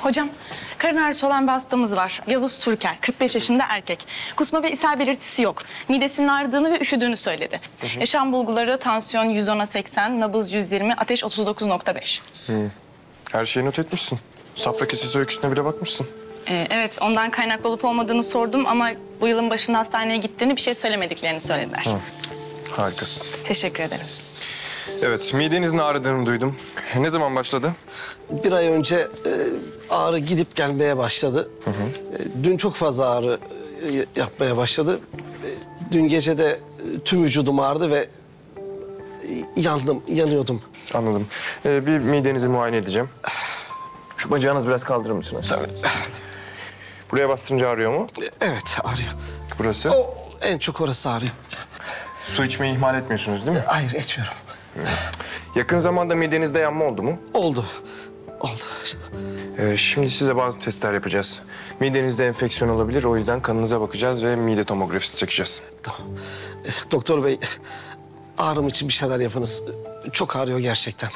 Hocam, karın ağrısı olan bir hastamız var. Yavuz Türker, 45 yaşında erkek. Kusma ve ishal belirtisi yok. Midesinin ağrıdığını ve üşüdüğünü söyledi. Yaşam bulguları tansiyon 110'a 80, nabız 120, ateş 39.5. Her şeyi not etmişsin. Safra kesesi öyküsüne bile bakmışsın. Evet, ondan kaynaklı olup olmadığını sordum ama bu yılın başında hastaneye gittiğini, bir şey söylemediklerini söylediler. Harikasın. Teşekkür ederim. Evet, midenizin ağrıdığını duydum. Ne zaman başladı? Bir ay önce ağrı gidip gelmeye başladı. Dün çok fazla ağrı yapmaya başladı. Dün gece de tüm vücudum ağrıdı ve yanıyordum. Anladım. Bir midenizi muayene edeceğim. Şu bacağınızı biraz kaldırır mısınız? Tabii. Buraya bastırınca ağrıyor mu? Evet, ağrıyor. Burası? En çok orası ağrıyor. Su içmeyi ihmal etmiyorsunuz değil mi? Hayır, etmiyorum. Yakın zamanda midenizde yanma oldu mu? Oldu. Şimdi size bazı testler yapacağız. Midenizde enfeksiyon olabilir, o yüzden kanınıza bakacağız ve mide tomografisi çekeceğiz. Tamam. Doktor bey, ağrım için bir şeyler yapınız. Çok ağrıyor gerçekten.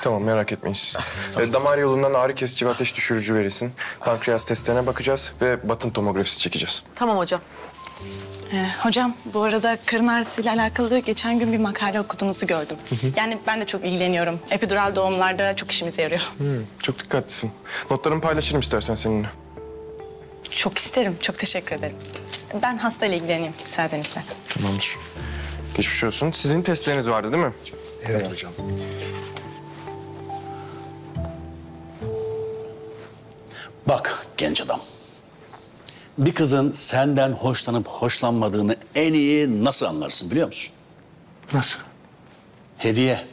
Tamam, merak etmeyin siz. Sağ olun. Damar yolundan ağrı kesici ve ateş düşürücü verilsin. Pankreas testlerine bakacağız ve batın tomografisi çekeceğiz. Tamam hocam. Hocam, bu arada karın ağrısıyla alakalı geçen gün bir makale okuduğunuzu gördüm. Yani ben de çok ilgileniyorum. Epidural doğumlarda çok işimize yarıyor. Çok dikkatlisin. Notlarımı paylaşırım istersen seninle. Çok isterim, çok teşekkür ederim. Ben hastayla ilgileneyim müsaadenizle. Tamamdır. Geçmiş olsun. Sizin testleriniz vardı değil mi? Evet hocam. Bak genç adam. Bir kızın senden hoşlanıp hoşlanmadığını en iyi nasıl anlarsın biliyor musun? Nasıl? Hediye.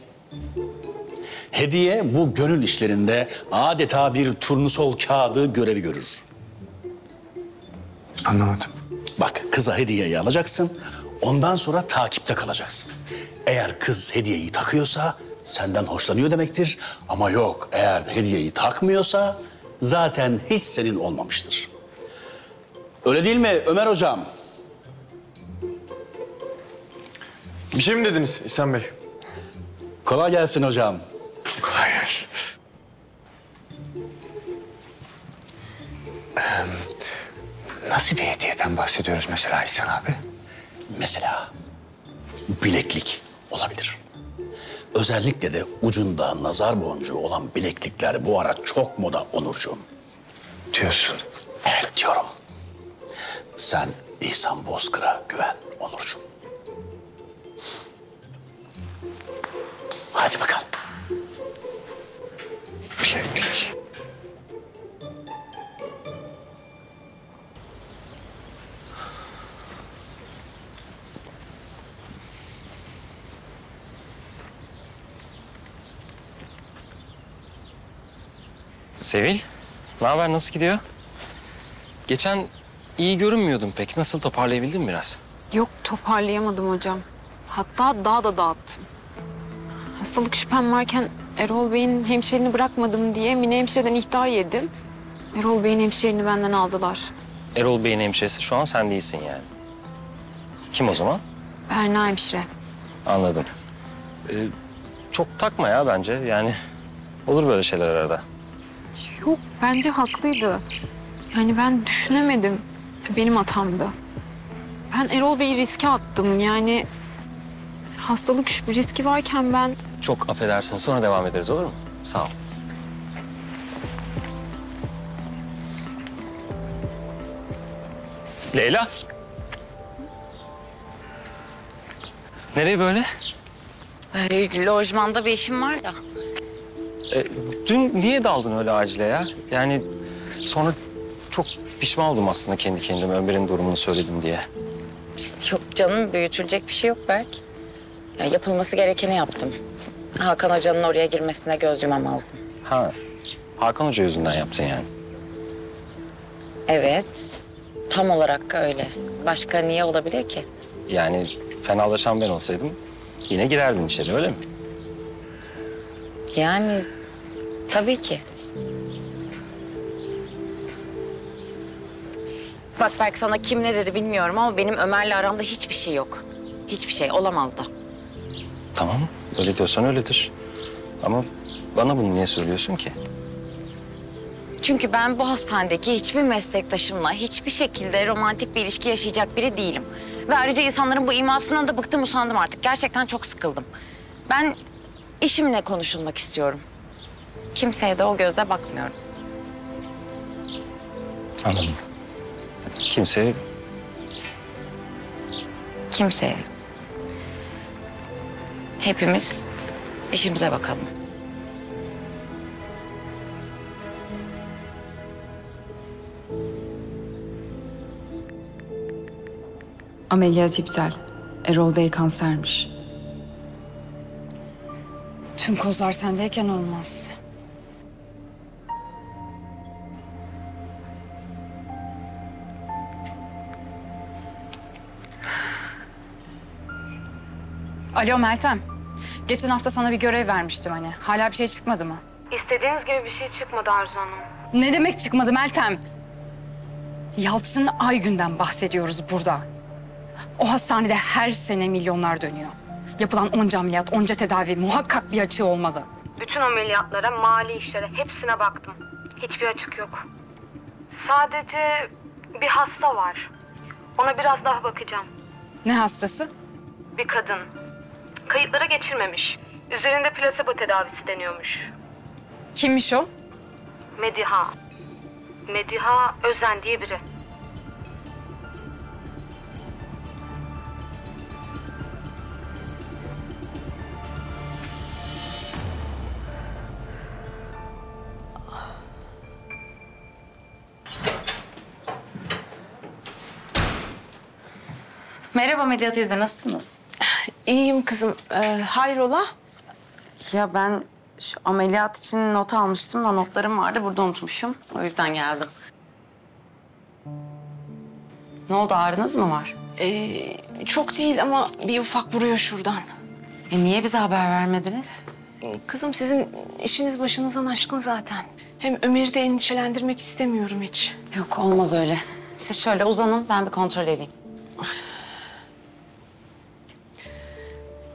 Hediye bu gönül işlerinde adeta bir turnusol kağıdı görevi görür. Anlamadım. Bak kıza hediyeyi alacaksın, ondan sonra takipte kalacaksın. Eğer kız hediyeyi takıyorsa senden hoşlanıyor demektir. Ama yok, eğer hediyeyi takmıyorsa zaten hiç senin olmamıştır. Öyle değil mi Ömer hocam? Bir şey mi dediniz İhsan Bey? Kolay gelsin hocam. Kolay gelsin. Nasıl bir hediyeden bahsediyoruz mesela İhsan abi? Mesela bileklik olabilir. Özellikle de ucunda nazar boncuğu olan bileklikler bu ara çok moda Onurcuğum. Diyorsun. Evet diyorum. Sen İhsan Bozkır'a güven Onurcuğum. Hadi bakalım. Bileklik. Sevil, ne haber? Nasıl gidiyor? Geçen iyi görünmüyordun pek. Nasıl toparlayabildin mi biraz? Yok, toparlayamadım hocam. Hatta daha da dağıttım. Hastalık şüphem varken Erol Bey'in hemşirerini bırakmadım diye Mine hemşireden ihtar yedim. Erol Bey'in hemşirerini benden aldılar. Erol Bey'in hemşiresi şu an sen değilsin yani. Kim o zaman? Berna hemşire. Anladım. Çok takma ya bence. Yani olur böyle şeyler arada. Yok, bence haklıydı. Yani ben düşünemedim. Benim hatamdı. Ben Erol Bey'i riske attım. Yani hastalık riski varken ben... Çok affedersin. Sonra devam ederiz olur mu? Sağ ol. Leyla. Nereye böyle? Lojmanda bir işim var da. Dün niye daldın öyle acile ya? Yani sonra çok pişman oldum aslında kendi kendime Ömer'in durumunu söyledim diye. Yok canım, büyütülecek bir şey yok belki. Ya, yapılması gerekeni yaptım. Hakan Hoca'nın oraya girmesine göz yumamazdım. Ha, Hakan Hoca yüzünden yaptın yani. Evet, tam olarak öyle. Başka niye olabilir ki? Yani fenalaşan ben olsaydım yine girerdin içeri öyle mi? Yani tabii ki. Bak Berk, sana kim ne dedi bilmiyorum ama benim Ömer'le aramda hiçbir şey yok. Hiçbir şey olamaz da. Tamam, öyle diyorsan öyledir. Ama bana bunu niye söylüyorsun ki? Çünkü ben bu hastanedeki hiçbir meslektaşımla hiçbir şekilde romantik bir ilişki yaşayacak biri değilim. Ve ayrıca insanların bu imasından da bıktım, usandım artık. Gerçekten çok sıkıldım. Ben işimle konuşulmak istiyorum. Kimseye de o gözle bakmıyorum. Anladım. Kimseye... Kimseye. Hepimiz işimize bakalım. Ameliyat iptal. Erol Bey kansermiş. Tüm kozlar sendeyken olmaz. Alo Meltem. Geçen hafta sana bir görev vermiştim hani. Hala bir şey çıkmadı mı? İstediğiniz gibi bir şey çıkmadı Arzu Hanım. Ne demek çıkmadı Meltem? Yalçın Aygün'den bahsediyoruz burada. O hastanede her sene milyonlar dönüyor. Yapılan onca ameliyat, onca tedavi muhakkak bir açığı olmalı. Bütün ameliyatlara, mali işlere hepsine baktım. Hiçbir açık yok. Sadece bir hasta var. Ona biraz daha bakacağım. Ne hastası? Bir kadın. Kayıtlara geçirmemiş. Üzerinde plasebo tedavisi deniyormuş. Kimmiş o? Mediha. Mediha Özen diye biri. Merhaba Medya teyze, nasılsınız? İyiyim kızım. Hayrola? Ya ben şu ameliyat için not almıştım da notlarım vardı. Burada unutmuşum. O yüzden geldim. Ne oldu, ağrınız mı var? Çok değil ama bir ufak vuruyor şuradan. Niye bize haber vermediniz? Kızım sizin işiniz başınızdan aşkın zaten. Hem Ömer'i de endişelendirmek istemiyorum hiç. Yok, olmaz öyle. Siz şöyle uzanın, ben bir kontrol edeyim.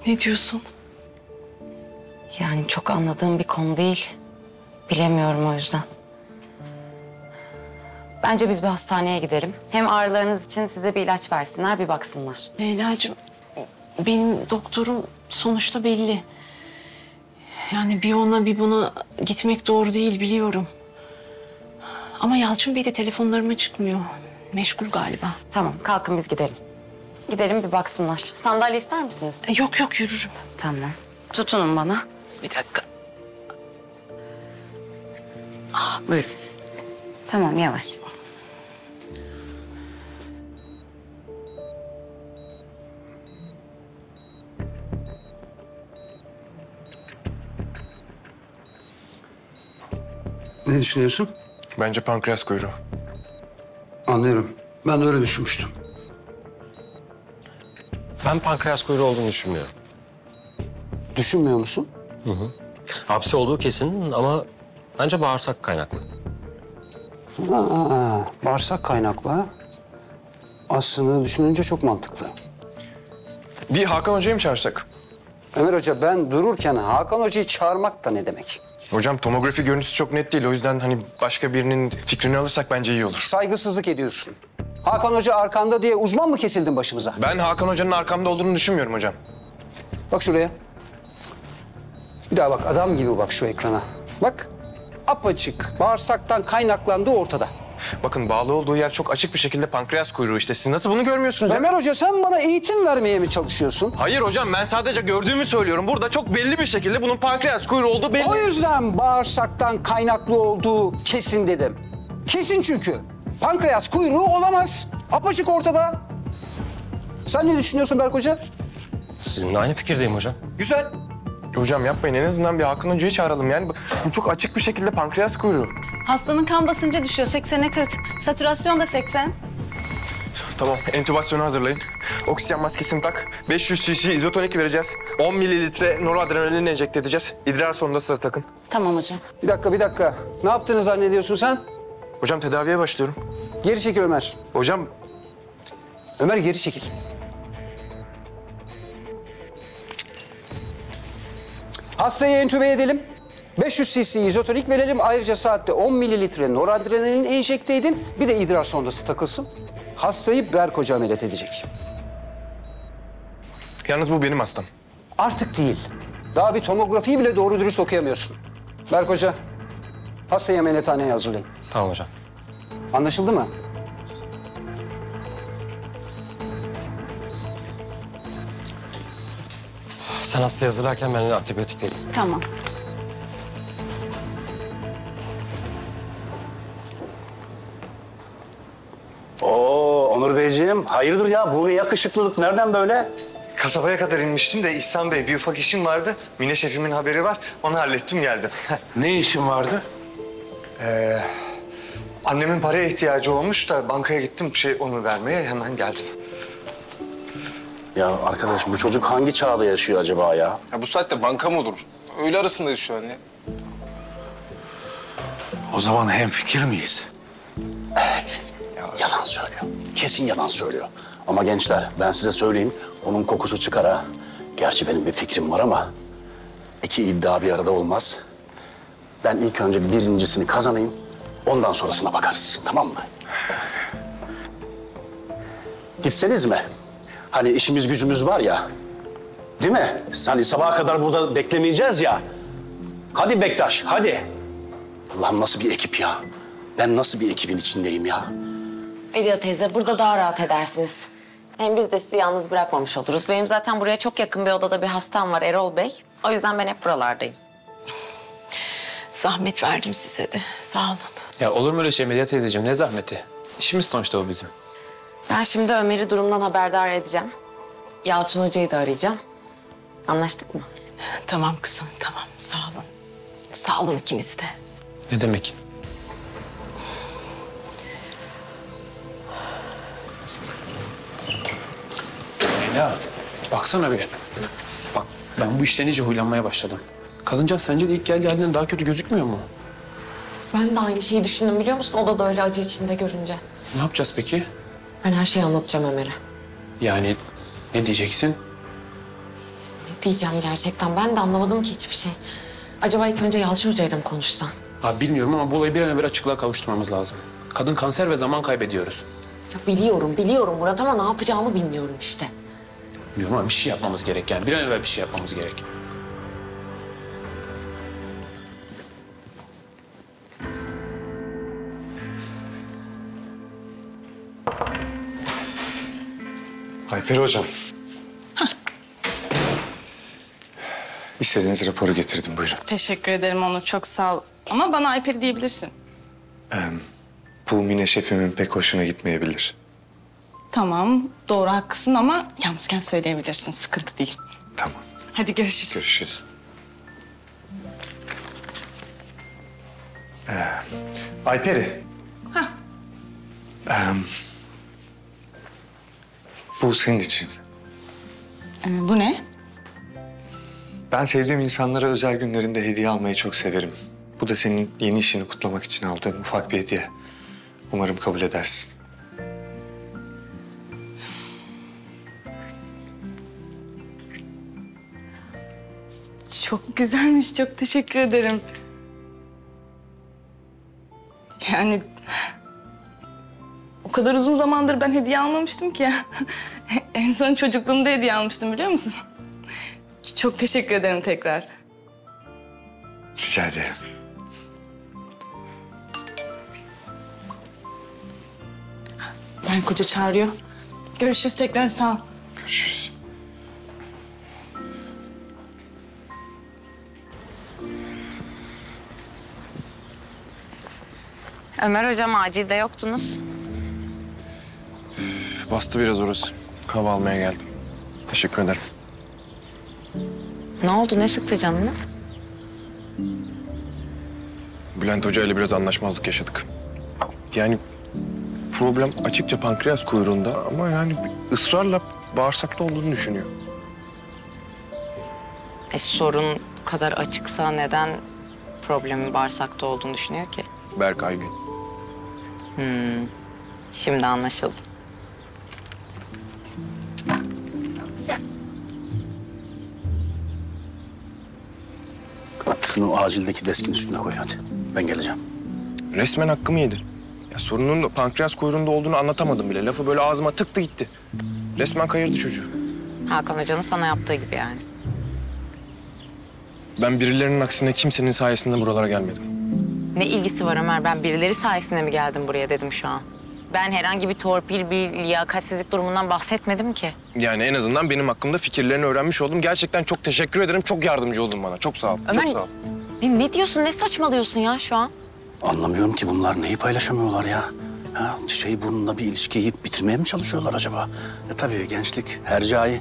Ne diyorsun? Yani çok anladığım bir konu değil. Bilemiyorum o yüzden. Bence biz bir hastaneye gidelim. Hem ağrılarınız için size bir ilaç versinler, bir baksınlar. Leyla'cığım, benim doktorum sonuçta belli. Yani bir ona bir buna gitmek doğru değil biliyorum. Ama Yalçın Bey de telefonlarıma çıkmıyor. Meşgul galiba. Tamam, kalkın biz gidelim. Gidelim bir baksınlar. Sandalye ister misiniz? Yok yok, yürürüm. Tamam. Tutunun bana. Bir dakika. Buyurun. Tamam, yavaş. Ne düşünüyorsun? Bence pankreas kuyruğu. Anlıyorum. Ben de öyle düşünmüştüm. Ben pankreas kuyruğu olduğunu düşünmüyorum. Düşünmüyor musun? Hapsi olduğu kesin ama bence bağırsak kaynaklı. Bağırsak kaynaklı ha? Aslında düşününce çok mantıklı. Bir Hakan Hoca'yı mı çağırsak? Ömer Hoca, ben dururken Hakan Hoca'yı çağırmak da ne demek? Hocam tomografi görüntüsü çok net değil. O yüzden hani başka birinin fikrini alırsak bence iyi olur. Saygısızlık ediyorsun. Hakan Hoca arkanda diye uzman mı kesildin başımıza? Ben Hakan Hoca'nın arkamda olduğunu düşünmüyorum hocam. Bak şuraya. Bir daha bak, adam gibi bak şu ekrana. Bak, apaçık bağırsaktan kaynaklandığı ortada. Bakın bağlı olduğu yer çok açık bir şekilde pankreas kuyruğu işte. Siz nasıl bunu görmüyorsunuz ya? Ömer Hoca, sen bana eğitim vermeye mi çalışıyorsun? Hayır hocam, ben sadece gördüğümü söylüyorum. Burada çok belli bir şekilde bunun pankreas kuyruğu olduğu belli. O yüzden bağırsaktan kaynaklı olduğu kesin dedim. Kesin çünkü. Pankreas kuyruğu olamaz. Apaçık ortada. Sen ne düşünüyorsun Berk Hoca? Sizinle aynı fikirdeyim hocam. Güzel. Hocam yapmayın, en azından bir Hakan Hoca'yı çağıralım. Yani bu çok açık bir şekilde pankreas kuyruğu. Hastanın kan basıncı düşüyor 80'e 40. Satürasyon da 80. Tamam, entübasyonu hazırlayın. Oksijen maskesini tak. 500 cc izotonik vereceğiz. 10 mililitre noradrenalin enjekte edeceğiz. İdrar sondası da takın. Tamam hocam. Bir dakika. Ne yaptığını zannediyorsun sen? Hocam tedaviye başlıyorum. Geri çekil Ömer. Hocam Ömer geri çekil. Hastayı entübe edelim. 500 cc izotonik verelim. Ayrıca saatte 10 mililitre noradrenalin enjekte edin. Bir de idrar sondası takılsın. Hastayı Berk Hoca ameliyat edecek. Yalnız bu benim hastam. Artık değil. Daha bir tomografiyi bile doğru dürüst okuyamıyorsun. Berk Hoca, hastayı ameliyathaneye hazırlayın. Tamam hocam. Anlaşıldı mı? Sen hastayı hazırlarken ben de antibiyotik vereyim. Tamam. Oo Onur Beyciğim, hayırdır ya? Bu yakışıklılık nereden böyle? Kasabaya kadar inmiştim de İhsan Bey bir ufak işim vardı. Mine şefimin haberi var. Onu hallettim geldim. Ne işin vardı? Annemin paraya ihtiyacı olmuş da bankaya gittim onu vermeye hemen geldim. Ya arkadaş bu çocuk hangi çağda yaşıyor acaba ya? Ya bu saatte banka mı olur? Öğle arasındayız şu an ya. O zaman hemfikir miyiz? Evet. Yalan söylüyor. Kesin yalan söylüyor. Ama gençler ben size söyleyeyim onun kokusu çıkar ha. Gerçi benim bir fikrim var ama iki iddia bir arada olmaz. Ben ilk önce birincisini kazanayım. Ondan sonrasına bakarız. Tamam mı? Gitseniz mi? Hani işimiz gücümüz var ya. Değil mi? Hani sabaha kadar burada beklemeyeceğiz ya. Hadi Bektaş, hadi. Allah'ım nasıl bir ekip ya? Ben nasıl bir ekibin içindeyim ya? Bediye teyze burada daha rahat edersiniz. Hem biz de sizi yalnız bırakmamış oluruz. Benim zaten buraya çok yakın bir odada bir hastam var Erol Bey. O yüzden ben hep buralardayım. Zahmet verdim size de. Sağ olun. Ya olur mu öyle şey Medya teyzeciğim? Ne zahmeti? İşimiz sonuçta o bizim. Ben şimdi Ömer'i durumdan haberdar edeceğim. Yalçın Hoca'yı da arayacağım. Anlaştık mı? Tamam kızım, tamam. Sağ olun. Sağ olun ikiniz de. Ne demek? Leyla, baksana bir. Bak, ben bu işten iyice huylanmaya başladım. Kadıncağız sence de ilk geldiği halinden daha kötü gözükmüyor mu? Ben de aynı şeyi düşündüm biliyor musun? O da öyle acı içinde görünce. Ne yapacağız peki? Ben her şeyi anlatacağım Ömer'e. Yani ne diyeceksin? Ne diyeceğim gerçekten? Ben de anlamadım ki hiçbir şey. Acaba ilk önce Yalçın Hoca'yla mı konuşsan? Abi bilmiyorum ama bu olayı bir an evvel açıklığa kavuşturmamız lazım. Kadın kanser ve zaman kaybediyoruz. Ya biliyorum Murat ama ne yapacağımı bilmiyorum işte. Bilmiyorum ama bir şey yapmamız gerek yani. Bir an evvel bir şey yapmamız gerek. Alper hocam. İstediğiniz raporu getirdim buyurun. Teşekkür ederim Onur, çok sağ ol. Ama bana Alper diyebilirsin. Bu Mine şefimin pek hoşuna gitmeyebilir. Tamam, doğru haklısın ama yalnızken söyleyebilirsin. Sıkıntı değil. Tamam. Hadi görüşürüz. Görüşürüz. Alperi. Bu senin için. Bu ne? Ben sevdiğim insanlara özel günlerinde hediye almayı çok severim. Bu da senin yeni işini kutlamak için aldığım ufak bir hediye. Umarım kabul edersin. Çok güzelmiş, çok teşekkür ederim. Yani o kadar uzun zamandır ben hediye almamıştım ki ya. En son çocukluğumda hediye almıştım biliyor musun? Çok teşekkür ederim tekrar. Rica ederim. Ben koca çağırıyor. Görüşürüz tekrar, sağ ol. Görüşürüz. Ömer hocam acilde yoktunuz. Bastı biraz orası. Hava almaya geldim. Teşekkür ederim. Ne oldu? Ne sıktı canını? Bülent Hoca ile biraz anlaşmazlık yaşadık. Yani problem açıkça pankreas kuyruğunda ama yani ısrarla bağırsakta olduğunu düşünüyor. Sorun bu kadar açıksa neden problemin bağırsakta olduğunu düşünüyor ki? Berk Aygün. Şimdi anlaşıldı. Şunu acildeki deskin üstüne koy hadi. Ben geleceğim. Resmen hakkımı yedi. Ya sorunun pankreas kuyruğunda olduğunu anlatamadım bile. Lafı böyle ağzıma tıktı gitti. Resmen kayırdı çocuğu. Hakan Hoca'nın sana yaptığı gibi yani. Ben birilerinin aksine kimsenin sayesinde buralara gelmedim. Ne ilgisi var Ömer? Ben birileri sayesinde mi geldim buraya dedim şu an. Ben herhangi bir torpil, bir liyakatsizlik durumundan bahsetmedim ki. Yani en azından benim hakkımda fikirlerini öğrenmiş oldum. Gerçekten çok teşekkür ederim. Çok yardımcı oldun bana. Çok sağ ol. Ömer, çok sağ ol. Ne diyorsun, ne saçmalıyorsun ya şu an? Anlamıyorum ki bunlar neyi paylaşamıyorlar ya. Ha, burnunda bir ilişkiyi bitirmeye mi çalışıyorlar acaba? Tabii gençlik, hercai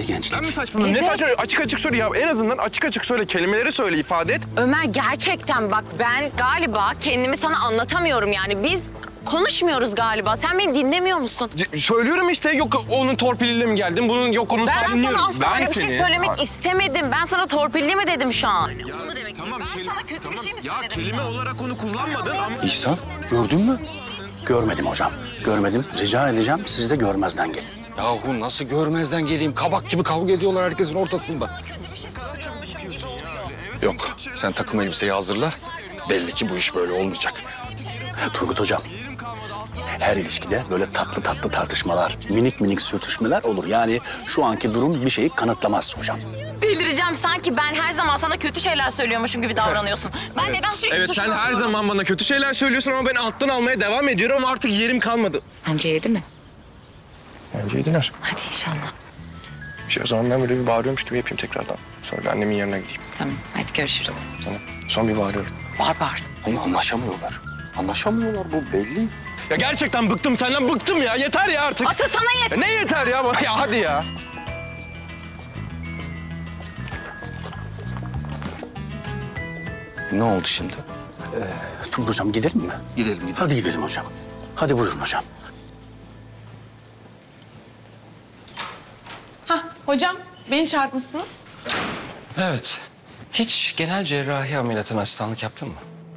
gençlik. Sen mi saçmalıyorsun? Evet. Ne saçmalıyorsun? Açık açık söyle ya. En azından açık açık söyle. Kelimeleri söyle, ifade et. Ömer gerçekten bak ben galiba kendimi sana anlatamıyorum yani. Biz konuşmuyoruz galiba. Sen beni dinlemiyor musun? Söylüyorum işte. Yok onun torpiliyle mi geldin? Bunun yok onun Ben sahibi. sana asla öyle bir şey söylemek istemedim. Ben sana torpilli mi dedim şu an? Ya, Bunu demek tamam, ben sana kötü bir şey mi ya söyledim? kelime olarak onu kullanmadın ama... İhsan, gördün mü? Görmedim hocam, görmedim. Rica edeceğim, siz de görmezden gelin. Yahu nasıl görmezden geleyim? Kabak gibi kavga ediyorlar herkesin ortasında. Yok, sen takım elbiseyi hazırla. Belli ki bu iş böyle olmayacak. Turgut hocam, her ilişkide böyle tatlı tatlı tartışmalar, minik minik sürtüşmeler olur. Yani şu anki durum bir şeyi kanıtlamaz hocam. Delireceğim, sanki ben her zaman sana kötü şeyler söylüyormuşum gibi davranıyorsun. Ben neden sürekli Evet, sen suçlanıyorum? her zaman bana kötü şeyler söylüyorsun ama ben alttan almaya devam ediyorum ama artık yerim kalmadı. Sence yedi mi? Bence yediler. Hadi inşallah. O zaman ben böyle bir bağırıyormuş gibi yapayım tekrardan. Sonra da annemin yanına gideyim. Tamam, hadi görüşürüz. Tamam. Son bir bağırıyorum. Bağır. Ama anlaşamıyorlar. Anlaşamıyorlar, bu belli. Ya gerçekten bıktım senden, bıktım ya. Yeter ya artık. Asıl sana yeter. Ne yeter ya? Ya hadi ya. Ne oldu şimdi? Turgut hocam gidelim mi? Gidelim. Hadi gidelim hocam. Hadi buyurun hocam. Hocam beni çağırtmışsınız. Evet. Hiç genel cerrahi ameliyatına asistanlık yaptın mı?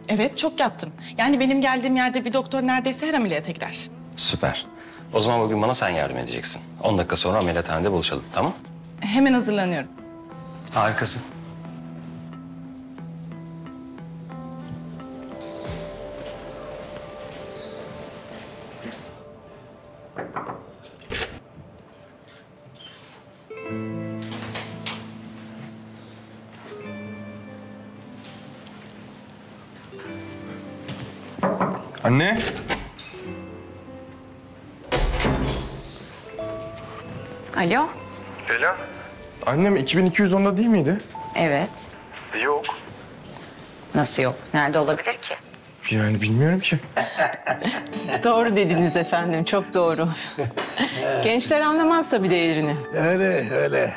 Evet, çok yaptım. Yani benim geldiğim yerde bir doktor neredeyse her ameliyata girer. Süper. O zaman bugün bana sen yardım edeceksin. 10 dakika sonra ameliyathanede buluşalım, tamam? Hemen hazırlanıyorum. Harikasın. Anne. Alo? Leyla. Annem 2210'da değil miydi? Evet. Yok. Nasıl yok? Nerede olabilir ki? Yani bilmiyorum ki. Doğru dediniz efendim, çok doğru. Gençler anlamaz tabii değerini. Öyle.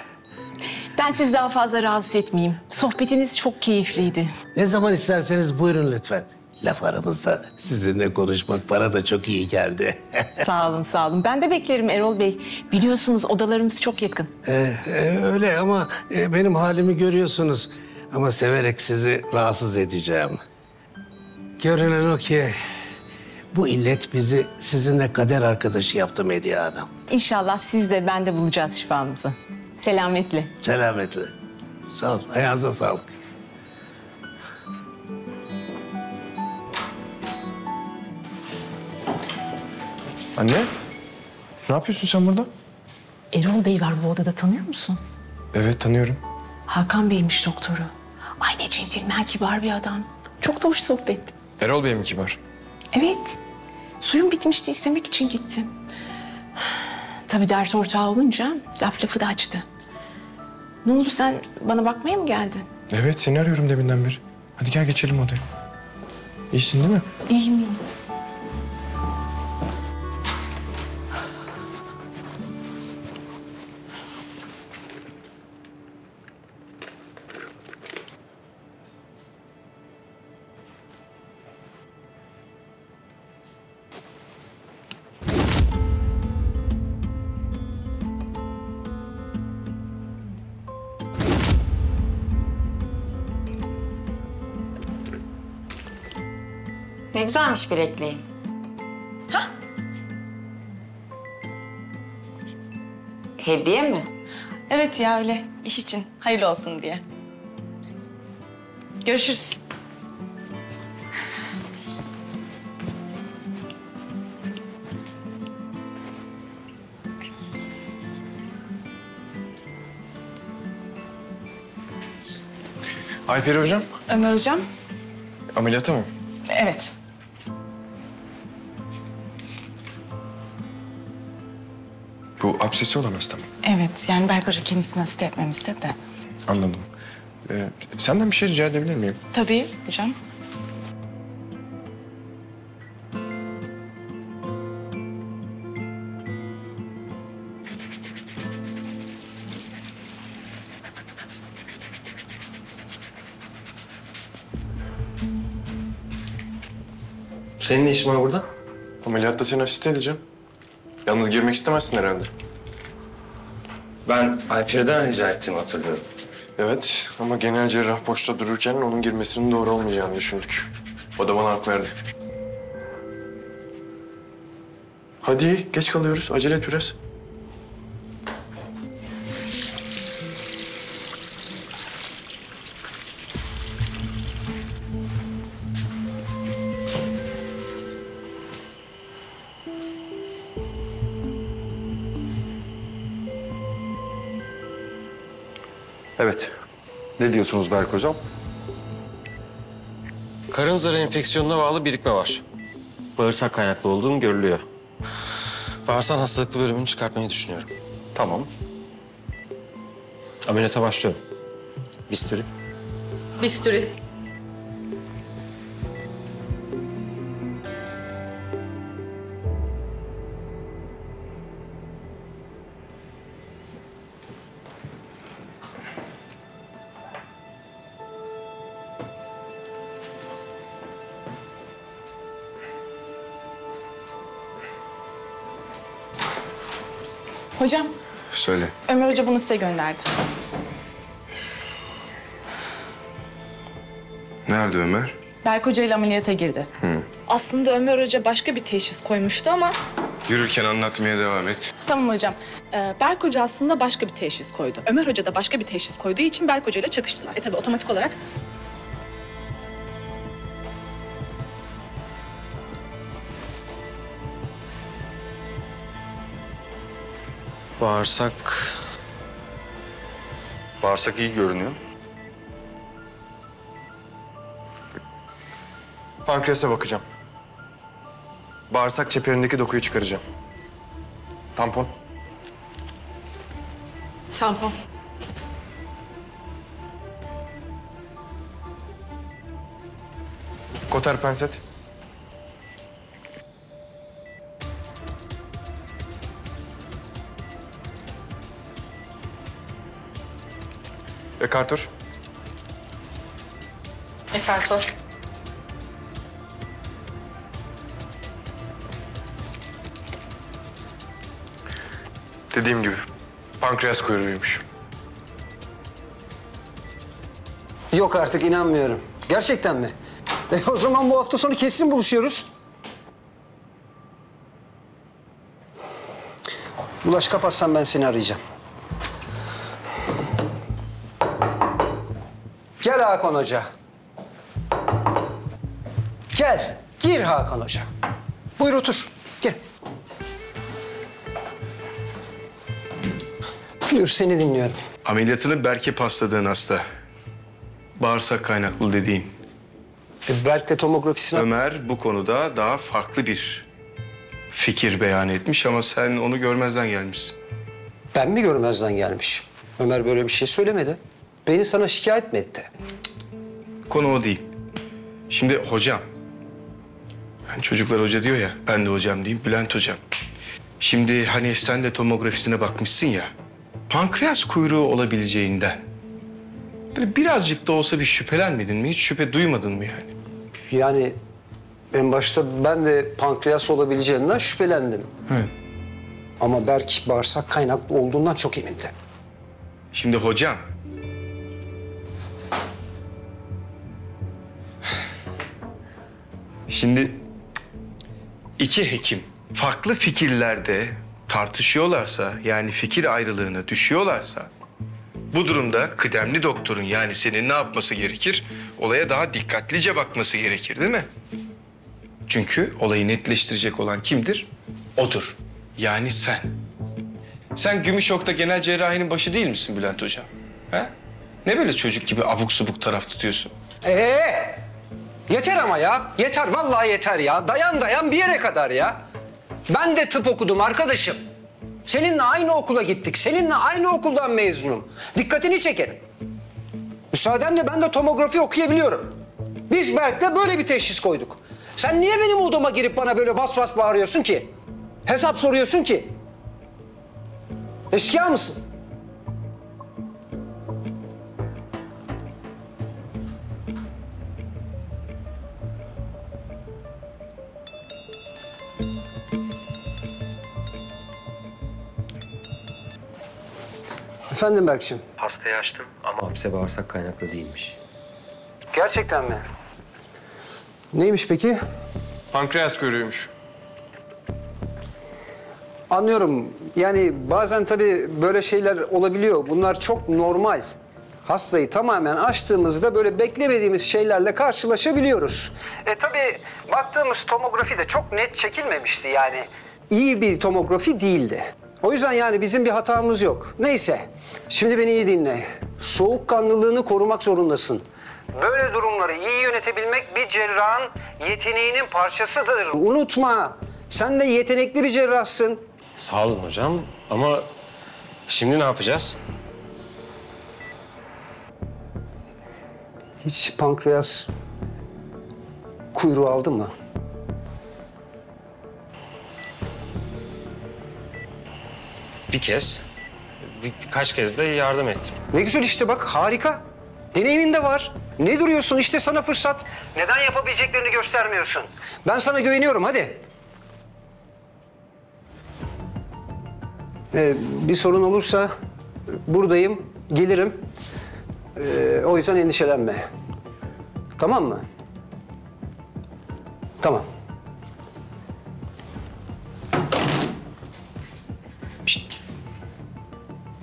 Ben sizi daha fazla rahatsız etmeyeyim. Sohbetiniz çok keyifliydi. Ne zaman isterseniz buyurun lütfen. Laf aramızda sizinle konuşmak bana da çok iyi geldi. Sağ olun. Ben de beklerim Erol Bey. Biliyorsunuz odalarımız çok yakın. Öyle ama benim halimi görüyorsunuz. Ama severek sizi rahatsız edeceğim. Görünen o ki bu illet bizi sizinle kader arkadaşı yaptı Medya Hanım. İnşallah siz de ben de bulacağız şifamızı. Selametle. Selametle. Sağ ol. Ayağınıza sağlık. Anne. Ne yapıyorsun sen burada? Erol Bey var bu odada, tanıyor musun? Evet, tanıyorum. Hakan Bey'miş doktoru. Ay ne centilmen, kibar bir adam. Çok da hoş sohbet. Erol Bey mi kibar? Evet. Suyum bitmişti, istemek için gittim. Tabii dert ortağı olunca lafı da açtı. Ne oldu, sen bana bakmaya mı geldin? Evet, seni arıyorum deminden beri. Hadi gel geçelim odaya. İyisin değil mi? İyiyim. Ne güzelmiş bilekliği. Hediye mi? Evet ya, öyle iş için hayırlı olsun diye. Görüşürüz. Alper hocam, Ömer hocam. ameliyata mı? Evet. Bu absesi olan hasta mı? Evet, yani Berk Hoca kendisini hasta etmemi istedi de. Anladım. Senden bir şey rica edebilir miyim? Tabii hocam. Senin ne işin var burada? Ameliyatta seni asiste edeceğim. Yalnız girmek istemezsin herhalde. Ben Alper'den rica ettim, hatırlıyorum. Evet ama genel cerrah boşta dururken onun girmesinin doğru olmayacağını düşündük. O da bana hak verdi. Hadi geç kalıyoruz. Acele et biraz. Evet. Ne diyorsunuz Berk Hocam? Karın zarı enfeksiyonuna bağlı birikme var. Bağırsak kaynaklı olduğum görülüyor. Bağırsak hastalıklı bölümünü çıkartmayı düşünüyorum. Tamam. Ameliyata başlıyorum. Bisturi. Bisturi. Hocam, Söyle. Ömer Hoca bunu size gönderdi. Nerede Ömer? Berk Hoca ile ameliyata girdi. Aslında Ömer Hoca başka bir teşhis koymuştu ama... Yürürken anlatmaya devam et. Tamam hocam. Berk Hoca aslında başka bir teşhis koydu. Ömer Hoca da başka bir teşhis koyduğu için Berk Hoca ile çakıştılar. Tabii otomatik olarak... Bağırsak... Bağırsak iyi görünüyor. Pankreasa bakacağım. Bağırsak çeperindeki dokuyu çıkaracağım. Tampon. Tampon. Kotar penset. Ekartör. Ekartör. Dediğim gibi pankreas kuyruğuymuş. Yok artık inanmıyorum. Gerçekten mi? O zaman bu hafta sonu kesin buluşuyoruz. Ulaş kapatsan ben seni arayacağım. Gel Hakan Hoca. Gel. Gir Hakan Hoca. Buyur otur. Gel. Buyur seni dinliyorum. Ameliyatını Berk'e pasladığın hasta. Bağırsak kaynaklı dediğin. Berk'le tomografisine... Ömer bu konuda daha farklı bir fikir beyan etmiş ama sen onu görmezden gelmişsin. Ben mi görmezden gelmişim? Ömer böyle bir şey söylemedi. Beni sana şikayet mi etti? Konu o değil. Şimdi hocam. Hani çocuklar hoca diyor ya, ben de hocam diyeyim, Bülent hocam. Şimdi hani sen de tomografisine bakmışsın ya, pankreas kuyruğu olabileceğinden böyle birazcık da olsa bir şüphelenmedin mi? Hiç şüphe duymadın mı yani? Yani en başta ben de pankreas olabileceğinden şüphelendim. Evet. Ama Berk bağırsak kaynaklı olduğundan çok emindi. Şimdi hocam. Şimdi iki hekim farklı fikirlerde tartışıyorlarsa, yani fikir ayrılığına düşüyorlarsa Bu durumda kıdemli doktorun yani senin ne yapması gerekir? Olaya daha dikkatlice bakması gerekir değil mi? Çünkü olayı netleştirecek olan kimdir? Odur. Yani sen. Sen Gümüşok'ta genel cerrahinin başı değil misin Bülent Hocam? Ha? Ne böyle çocuk gibi abuk subuk taraf tutuyorsun? Yeter ama ya. Yeter, vallahi yeter ya. Dayan bir yere kadar ya. Ben de tıp okudum arkadaşım. Seninle aynı okula gittik. Seninle aynı okuldan mezunum. Dikkatini çekerim. Müsaadenle ben de tomografi okuyabiliyorum. Biz Berk'le böyle bir teşhis koyduk. Sen niye benim odama girip bana böyle bas bas bağırıyorsun ki? Hesap soruyorsun ki? Eşkıya mısın? Efendim Berk'cim. Hastayı açtım ama hapse bağırsak kaynaklı değilmiş. Gerçekten mi? Neymiş peki? Pankreas kuyruğuymuş. Anlıyorum. Yani bazen tabii böyle şeyler olabiliyor. Bunlar çok normal. Hastayı tamamen açtığımızda böyle beklemediğimiz şeylerle karşılaşabiliyoruz. Tabii baktığımız tomografi de çok net çekilmemişti yani. İyi bir tomografi değildi. O yüzden yani bizim bir hatamız yok. Neyse, şimdi beni iyi dinle. Soğukkanlılığını korumak zorundasın. Böyle durumları iyi yönetebilmek bir cerrahın yeteneğinin parçasıdır. Unutma, sen de yetenekli bir cerrahsın. Sağ olun hocam ama şimdi ne yapacağız? Hiç pankreas kuyruğu aldın mı? Bir kez, birkaç kez de yardım ettim. Ne güzel işte bak, harika. Deneyimin de var. Ne duruyorsun? İşte sana fırsat. Neden yapabileceklerini göstermiyorsun? Ben sana güveniyorum, hadi. Bir sorun olursa buradayım, gelirim. O yüzden endişelenme. Tamam mı? Tamam.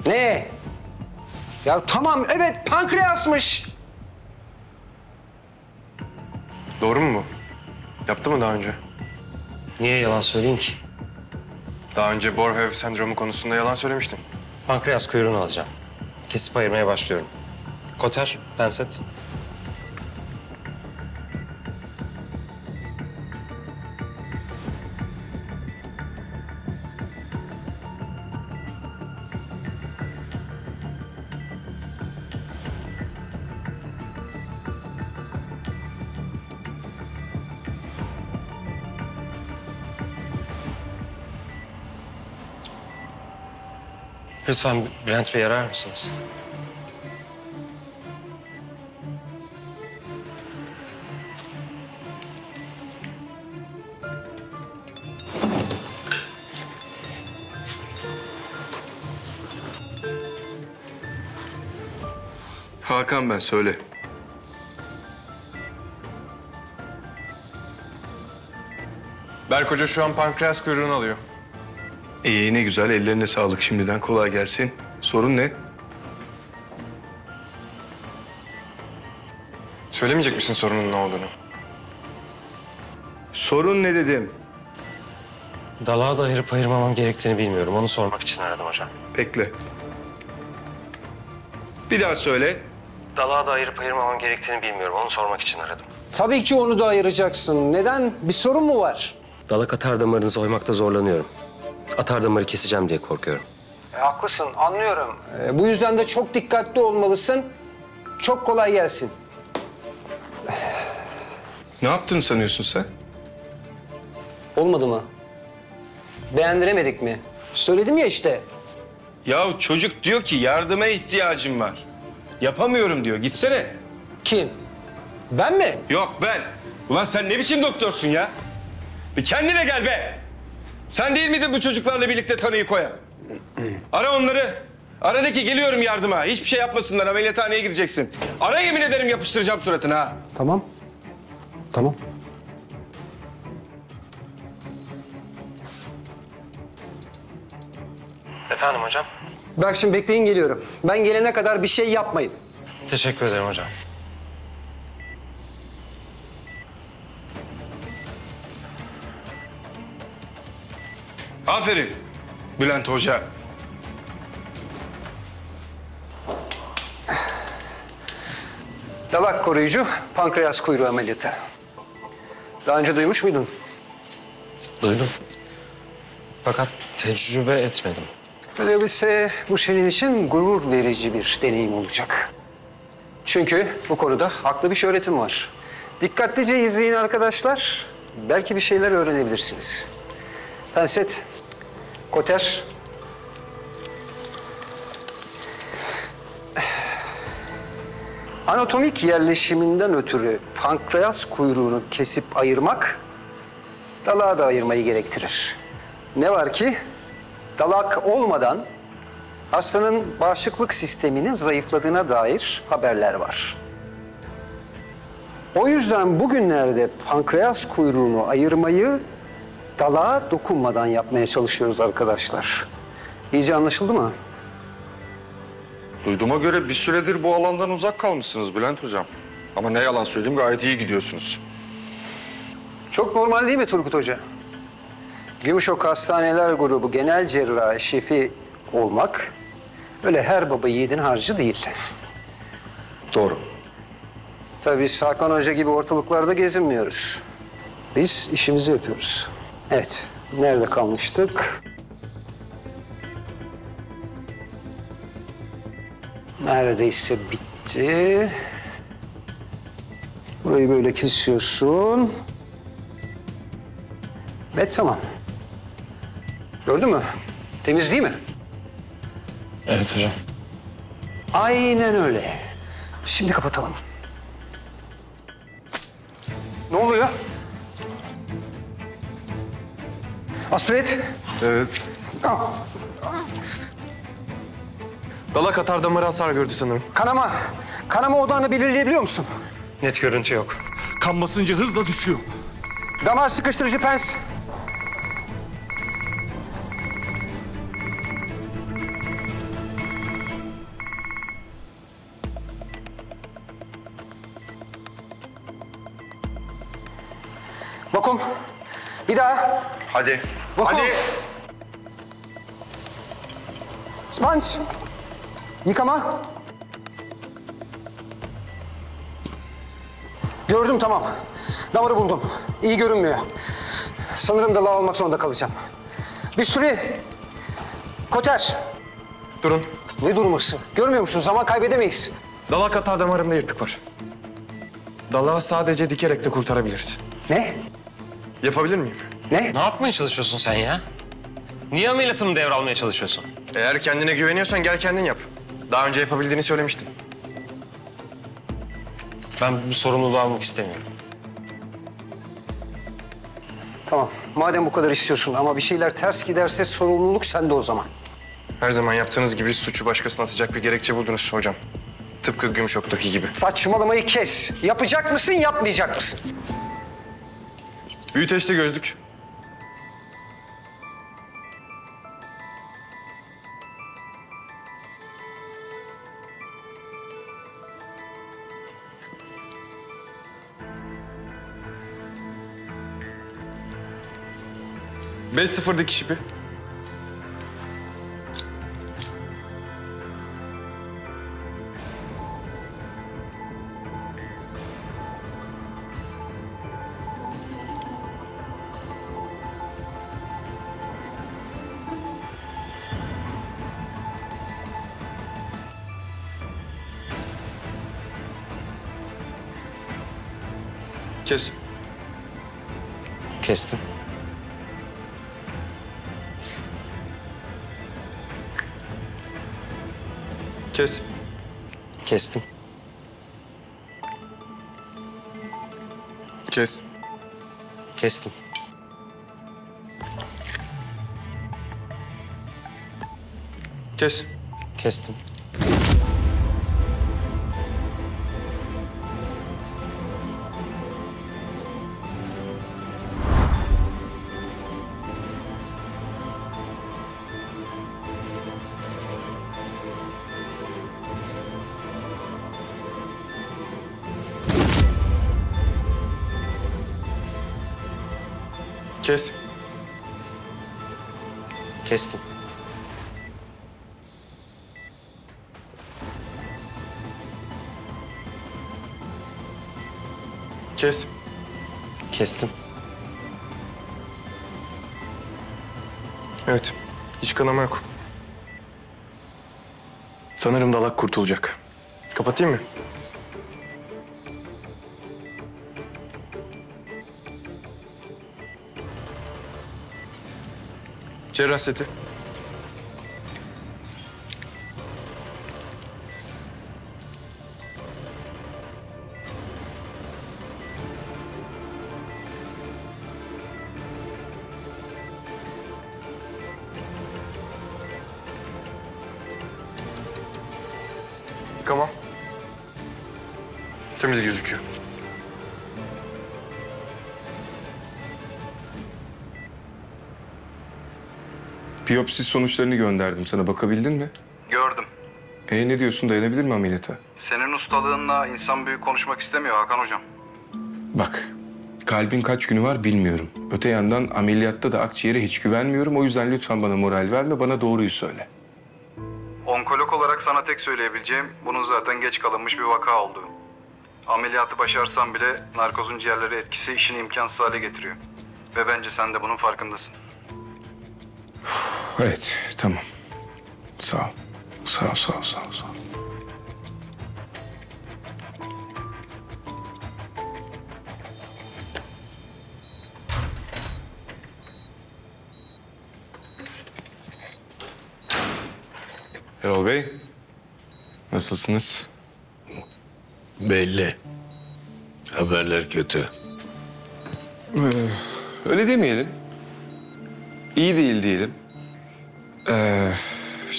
Ne? Ya tamam, evet pankreasmış. Doğru mu bu? Yaptı mı daha önce? Niye yalan söyleyeyim ki? Daha önce Borhev sendromu konusunda yalan söylemiştin. Pankreas kuyruğunu alacağım. Kesip ayırmaya başlıyorum. Koter, penset. Lütfen Bülent Bey arar mısınız? Hakan ben, söyle. Berk Hoca şu an pankreas kuyruğunu alıyor. İyi, ne güzel. Ellerine sağlık şimdiden. Kolay gelsin. Sorun ne? Söylemeyecek misin sorunun ne olduğunu? Sorun ne dedim? Dalağı da ayırıp ayırmamam gerektiğini bilmiyorum. Onu sormak için aradım hocam. Bekle. Bir daha söyle. Dalağı da ayırıp ayırmamam gerektiğini bilmiyorum. Onu sormak için aradım. Tabii ki onu da ayıracaksın. Neden? Bir sorun mu var? Dalak atar damarınızı oymakta zorlanıyorum. Atar damarı keseceğim diye korkuyorum. Haklısın, anlıyorum. Bu yüzden de çok dikkatli olmalısın. Çok kolay gelsin. Ne yaptığını sanıyorsun sen? Olmadı mı? Beğendiremedik mi? Söyledim ya işte. Yahu çocuk diyor ki yardıma ihtiyacım var. Yapamıyorum diyor. Gitsene. Kim? Ben mi? Yok ben. Ulan sen ne biçim doktorsun ya? Bir kendine gel be. Sen değil miydin bu çocuklarla birlikte tanıyı koyan? Ara onları. Ara de ki geliyorum yardıma. Hiçbir şey yapmasınlar. Ameliyathaneye gireceksin. Ara, yemin ederim yapıştıracağım suratına ha. Tamam. Tamam. Efendim hocam? Bak şimdi bekleyin geliyorum. Ben gelene kadar bir şey yapmayın. Teşekkür ederim hocam. Aferin Bülent Hoca. Dalak koruyucu pankreas kuyruğu ameliyatı. Daha önce duymuş muydun? Duydum. Fakat tecrübe etmedim. Öyleyse bu senin için gurur verici bir deneyim olacak. Çünkü bu konuda haklı bir öğretim var. Dikkatlice izleyin arkadaşlar. Belki bir şeyler öğrenebilirsiniz. Penset, koter. Anatomik yerleşiminden ötürü pankreas kuyruğunu kesip ayırmak, dalağı da ayırmayı gerektirir. Ne var ki, dalak olmadan hastanın bağışıklık sisteminin zayıfladığına dair haberler var. O yüzden bugünlerde pankreas kuyruğunu ayırmayı dalağa dokunmadan yapmaya çalışıyoruz arkadaşlar. İyice anlaşıldı mı? Duyduğuma göre bir süredir bu alandan uzak kalmışsınız Bülent Hocam. Ama ne yalan söyleyeyim gayet iyi gidiyorsunuz. Çok normal değil mi Turgut Hoca? Gümüşok Hastaneler Grubu Genel Cerrah Şefi olmak öyle her baba yiğidin harcı değil. Doğru. Tabii biz Hakan Hoca gibi ortalıklarda gezinmiyoruz. Biz işimizi yapıyoruz. Evet, nerede kalmıştık? Neredeyse bitti. Burayı böyle kesiyorsun. Ve tamam. Gördün mü? Temiz değil mi? Evet hocam. Aynen öyle. Şimdi kapatalım. Ne oluyor? Aspiret. Evet. Dalak atar damarı hasar gördü sanırım. Kanama. Kanama odağını belirleyebiliyor musun? Net görüntü yok. Kan basıncı hızla düşüyor. Damar sıkıştırıcı pens. Vakum. Bir daha. Hadi. Vakum. Hadi. Sponge. Yıkama. Gördüm tamam. Damarı buldum. İyi görünmüyor. Sanırım dalağı almak zorunda kalacağım. Bisturi. Koter. Durun. Ne durması? Görmüyor musun? Zaman kaybedemeyiz. Dalak atar damarında yırtık var. Dalağı sadece dikerek de kurtarabiliriz. Ne? Yapabilir miyim? Ne? Ne yapmaya çalışıyorsun sen ya? Niye ameliyatımı devralmaya çalışıyorsun? Eğer kendine güveniyorsan gel kendin yap. Daha önce yapabildiğini söylemiştin. Ben bu sorumluluğu almak istemiyorum. Tamam. Madem bu kadar istiyorsun ama bir şeyler ters giderse sorumluluk sende o zaman. Her zaman yaptığınız gibi suçu başkasına atacak bir gerekçe buldunuz hocam. Tıpkı Gümüşok'taki gibi. Saçmalamayı kes. Yapacak mısın, yapmayacak mısın? Büyüteçli gözlük. Beş sıfır dikiş ipi. Kes. Kestim. Kes. Kestim. Kes. Kestim. Kes. Kestim. Kes. Kestim. Kes. Kestim. Evet. Hiç kanama yok. Sanırım dalak kurtulacak. Kapatayım mı? Cerrah seti. Yıkama. Temiz gözüküyor. Biyopsi sonuçlarını gönderdim sana. Bakabildin mi? Gördüm. Ne diyorsun? Dayanabilir mi ameliyata? Senin ustalığınla insan büyük konuşmak istemiyor Hakan hocam. Bak, kalbin kaç günü var bilmiyorum. Öte yandan ameliyatta da akciğere hiç güvenmiyorum. O yüzden lütfen bana moral verme, bana doğruyu söyle. Onkolog olarak sana tek söyleyebileceğim, bunun zaten geç kalınmış bir vaka olduğu. Ameliyatı başarsan bile narkozun ciğerlere etkisi işini imkansız hale getiriyor. Ve bence sen de bunun farkındasın. Evet, tamam. Sağ ol. Sağ ol, sağ ol, sağ ol, sağ ol. Erol Bey, nasılsınız? Belli. Haberler kötü. Öyle demeyelim. İyi değil diyelim.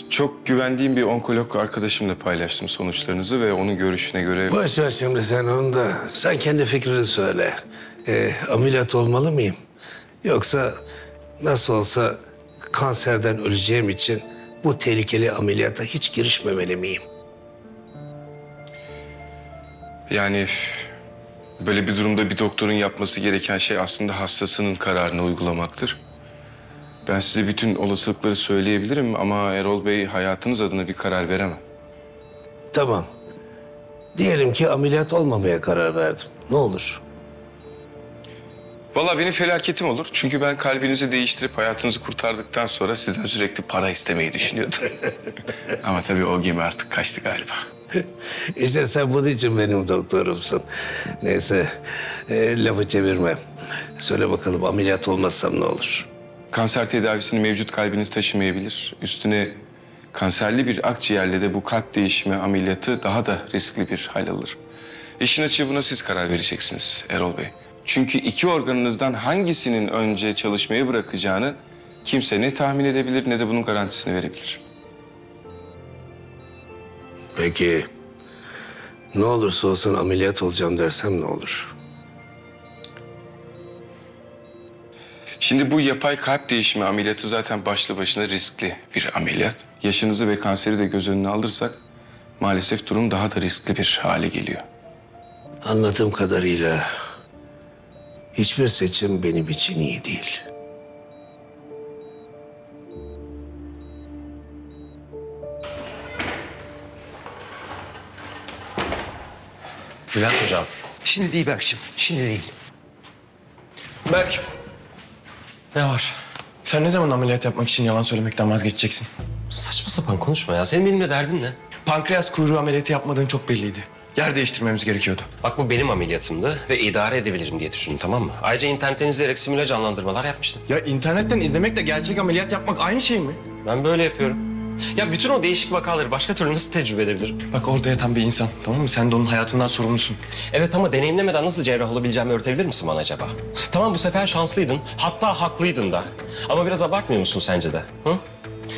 Çok güvendiğim bir onkolog arkadaşımla paylaştım sonuçlarınızı ve onun görüşüne göre... Boş ver şimdi sen onu da. Sen kendi fikrini söyle. Ameliyat olmalı mıyım? Yoksa nasıl olsa kanserden öleceğim için bu tehlikeli ameliyata hiç girişmemeli miyim? Yani böyle bir durumda bir doktorun yapması gereken şey aslında hastasının kararını uygulamaktır. Ben size bütün olasılıkları söyleyebilirim ama Erol Bey hayatınız adına bir karar veremem. Tamam. Diyelim ki ameliyat olmamaya karar verdim. Ne olur? Vallahi benim felaketim olur. Çünkü ben kalbinizi değiştirip hayatınızı kurtardıktan sonra sizden sürekli para istemeyi düşünüyordum. Ama tabii o gemi artık kaçtı galiba. İşte sen bunun için benim doktorumsun. Neyse, lafı çevirme. Söyle bakalım ameliyat olmazsam ne olur? Kanser tedavisini mevcut kalbiniz taşımayabilir. Üstüne kanserli bir akciğerle de bu kalp değişimi ameliyatı daha da riskli bir hal alır. İşin açığı buna siz karar vereceksiniz Erol Bey. Çünkü iki organınızdan hangisinin önce çalışmayı bırakacağını kimse ne tahmin edebilir ne de bunun garantisini verebilir. Peki, ne olursa olsun ameliyat olacağım dersem ne olur? Şimdi bu yapay kalp değişimi ameliyatı zaten başlı başına riskli bir ameliyat. Yaşınızı ve kanseri de göz önüne alırsak maalesef durum daha da riskli bir hale geliyor. Anladığım kadarıyla hiçbir seçim benim için iyi değil. Bülent hocam. Şimdi değil Berk'cim, şimdi değil. Berk. Ne var? Sen ne zaman ameliyat yapmak için yalan söylemekten vazgeçeceksin? Saçma sapan konuşma ya. Senin benimle derdin ne? Pankreas kuyruğu ameliyatı yapmadığın çok belliydi. Yer değiştirmemiz gerekiyordu. Bak bu benim ameliyatımdı ve idare edebilirim diye düşündüm, tamam mı? Ayrıca internetten izleyerek simüle canlandırmalar yapmıştım. Ya internetten izlemekle gerçek ameliyat yapmak aynı şey mi? Ben böyle yapıyorum. Ya bütün o değişik vakaları başka türlü nasıl tecrübe edebilirim? Bak orada yatan bir insan, tamam mı? Sen de onun hayatından sorumlusun. Evet ama deneyimlemeden nasıl cerrah olabileceğimi öğretebilir misin bana acaba? Tamam bu sefer şanslıydın, hatta haklıydın da. Ama biraz abartmıyor musun sence de? Hı?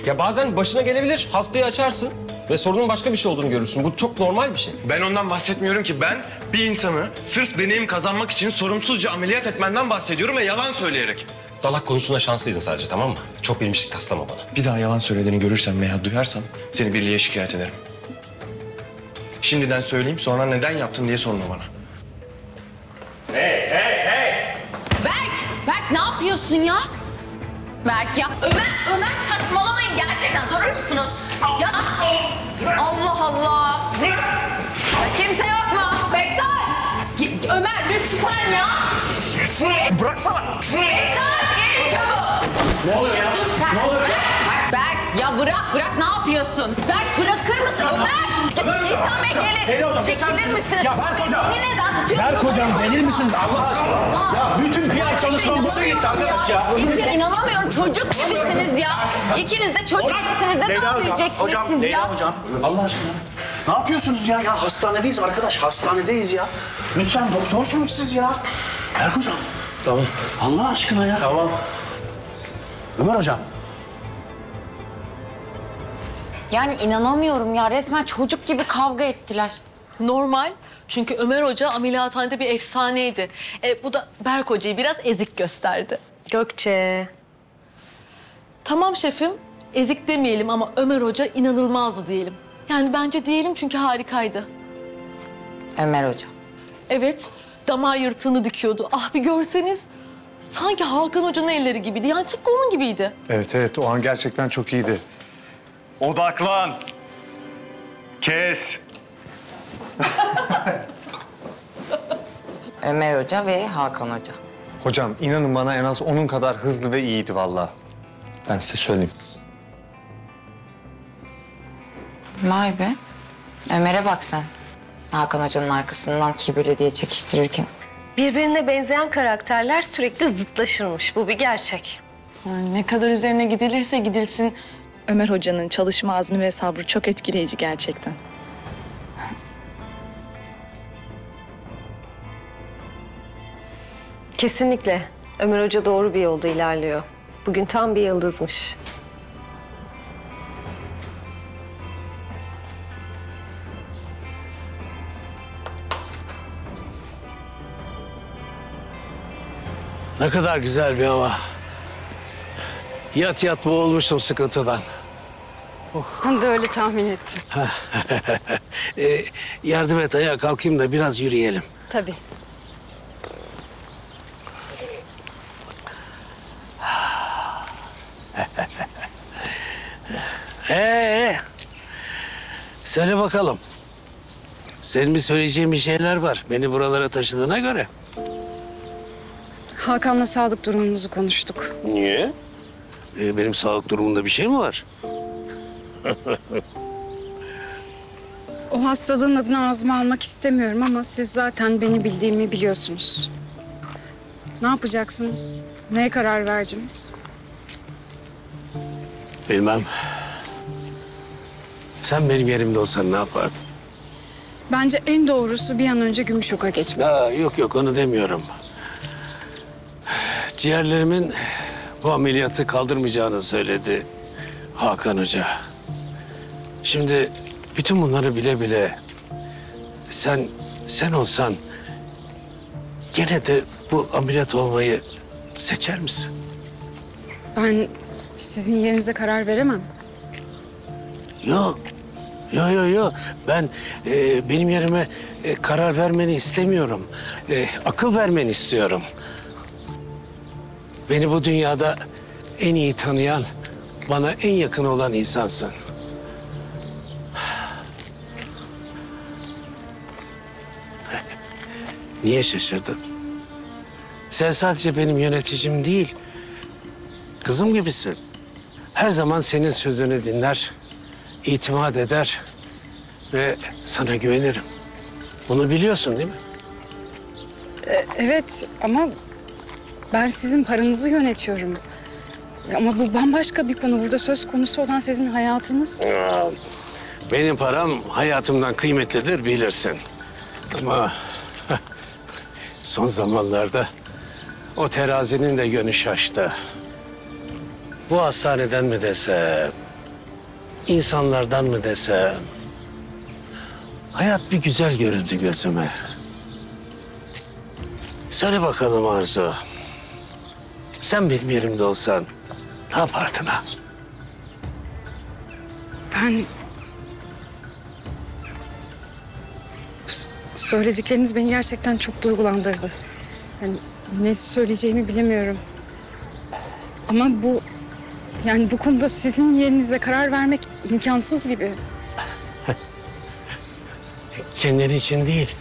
Ya bazen başına gelebilir, hastayı açarsın ve sorunun başka bir şey olduğunu görürsün. Bu çok normal bir şey. Ben ondan bahsetmiyorum ki. Ben bir insanı sırf deneyim kazanmak için sorumsuzca ameliyat etmenden bahsediyorum ve yalan söyleyerek. Dalak konusunda şanslıydın sadece, tamam mı? Çok bilmişlik taslama bana. Bir daha yalan söylediğini görürsem veya duyarsam seni birliğe şikayet ederim. Şimdiden söyleyeyim, sonra neden yaptın diye sorma bana. Berk ne yapıyorsun ya? Berk ya. Ömer saçmalamayın gerçekten. Durur musunuz? Ya Allah Allah. Ya kimse yok mu? Bektaş. Ömer lütfen ya. Bıraksana. Bektaş gelin çabuk. Ne oluyor ya? Ne oluyor ya? Berk ya bırak ne yapıyorsun? Berk bırakır mısın Ömer? İhsan Bey gelin. Çekilir misiniz? Ya Berk hocam. Beni neden tutuyorsunuz? Berk hocam gelir misiniz Allah aşkına? Ya bütün PR çalışmam boşa gitti arkadaş ya. İnanamıyorum çocuk gibisiniz ya. İkiniz de çocuk gibisiniz. Ne zaman büyüyeceksiniz siz ya? Leyla hocam. Allah aşkına. Ne yapıyorsunuz ya? Ya hastanedeyiz arkadaş. Hastanedeyiz ya. Lütfen doktorsunuz siz ya. Berk hocam. Tamam. Allah aşkına ya. Tamam. Ömer hocam. Yani inanamıyorum ya. Resmen çocuk gibi kavga ettiler. Normal. Çünkü Ömer Hoca ameliyathanede bir efsaneydi. Bu da Berk Hoca'yı biraz ezik gösterdi. Gökçe. Tamam şefim, ezik demeyelim ama Ömer Hoca inanılmazdı diyelim. Yani bence diyelim çünkü harikaydı. Ömer Hoca. Evet, damar yırtığını dikiyordu. Ah bir görseniz, sanki Hakan Hoca'nın elleri gibiydi. Yani tıpkı onun gibiydi. Evet, o an gerçekten çok iyiydi. Odaklan. Kes. Ömer Hoca ve Hakan Hoca. Hocam inanın bana en az onun kadar hızlı ve iyiydi vallahi. Ben size söyleyeyim. Vay be. Ömer'e bak sen. Hakan Hoca'nın arkasından kibirli diye çekiştirirken. Birbirine benzeyen karakterler sürekli zıtlaşırmış. Bu bir gerçek. Yani ne kadar üzerine gidilirse gidilsin Ömer Hoca'nın çalışma azmi ve sabrı çok etkileyici gerçekten. Kesinlikle. Ömer Hoca doğru bir yolda ilerliyor. Bugün tam bir yıldızmış. Ne kadar güzel bir hava. Yat yat boğulmuştum sıkıntıdan. Ben de öyle tahmin ettim. Yardım et ayağa kalkayım da biraz yürüyelim. Tabii. Söyle bakalım. Senin bir söyleyeceğin bir şeyler var. Beni buralara taşıdığına göre. Hakan'la sağlık durumunuzu konuştuk. Niye? Benim sağlık durumunda bir şey mi var? O hastalığın adını ağzıma almak istemiyorum ama siz zaten beni bildiğimi biliyorsunuz. Ne yapacaksınız? Neye karar verdiniz? Bilmem. Sen benim yerimde olsan ne yapardın? Bence en doğrusu bir an önce Gümüşok'a geçmek. Yok onu demiyorum. Ciğerlerimin bu ameliyatı kaldırmayacağını söyledi Hakan Hoca. Şimdi bütün bunları bile bile sen olsan gene de bu ameliyat olmayı seçer misin? Ben sizin yerinize karar veremem. Yok. Ben benim yerime karar vermeni istemiyorum. Akıl vermeni istiyorum. Beni bu dünyada en iyi tanıyan, bana en yakın olan insansın. Niye şaşırdın? Sen sadece benim yöneticim değil, kızım gibisin. Her zaman senin sözünü dinler, itimat eder ve sana güvenirim. Bunu biliyorsun değil mi? Evet ama ben sizin paranızı yönetiyorum. Ama bu bambaşka bir konu. Burada söz konusu olan sizin hayatınız. Benim param hayatımdan kıymetlidir bilirsin. Ama son zamanlarda o terazinin de yönü şaştı. Bu hastaneden mi desem, insanlardan mı desem... hayat bir güzel göründü gözüme. Söyle bakalım Arzu. Sen benim yerimde olsan ne yapardın ha? Ben... Söyledikleriniz beni gerçekten çok duygulandırdı. Yani ne söyleyeceğimi bilemiyorum. Ama bu... Yani bu konuda sizin yerinize karar vermek imkansız gibi. Kendin için değil,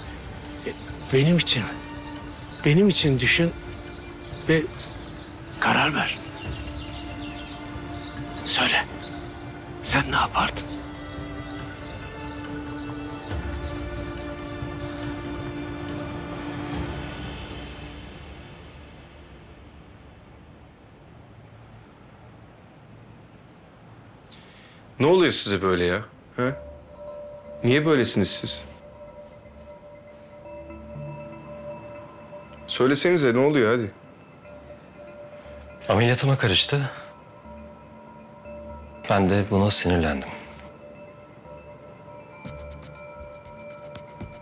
benim için. Benim için düşün ve karar ver. Söyle, sen ne yapardın? Ne oluyor size böyle ya? Ha? Niye böylesiniz siz? Söylesenize ne oluyor hadi. Ameliyatıma karıştı. Ben de buna sinirlendim.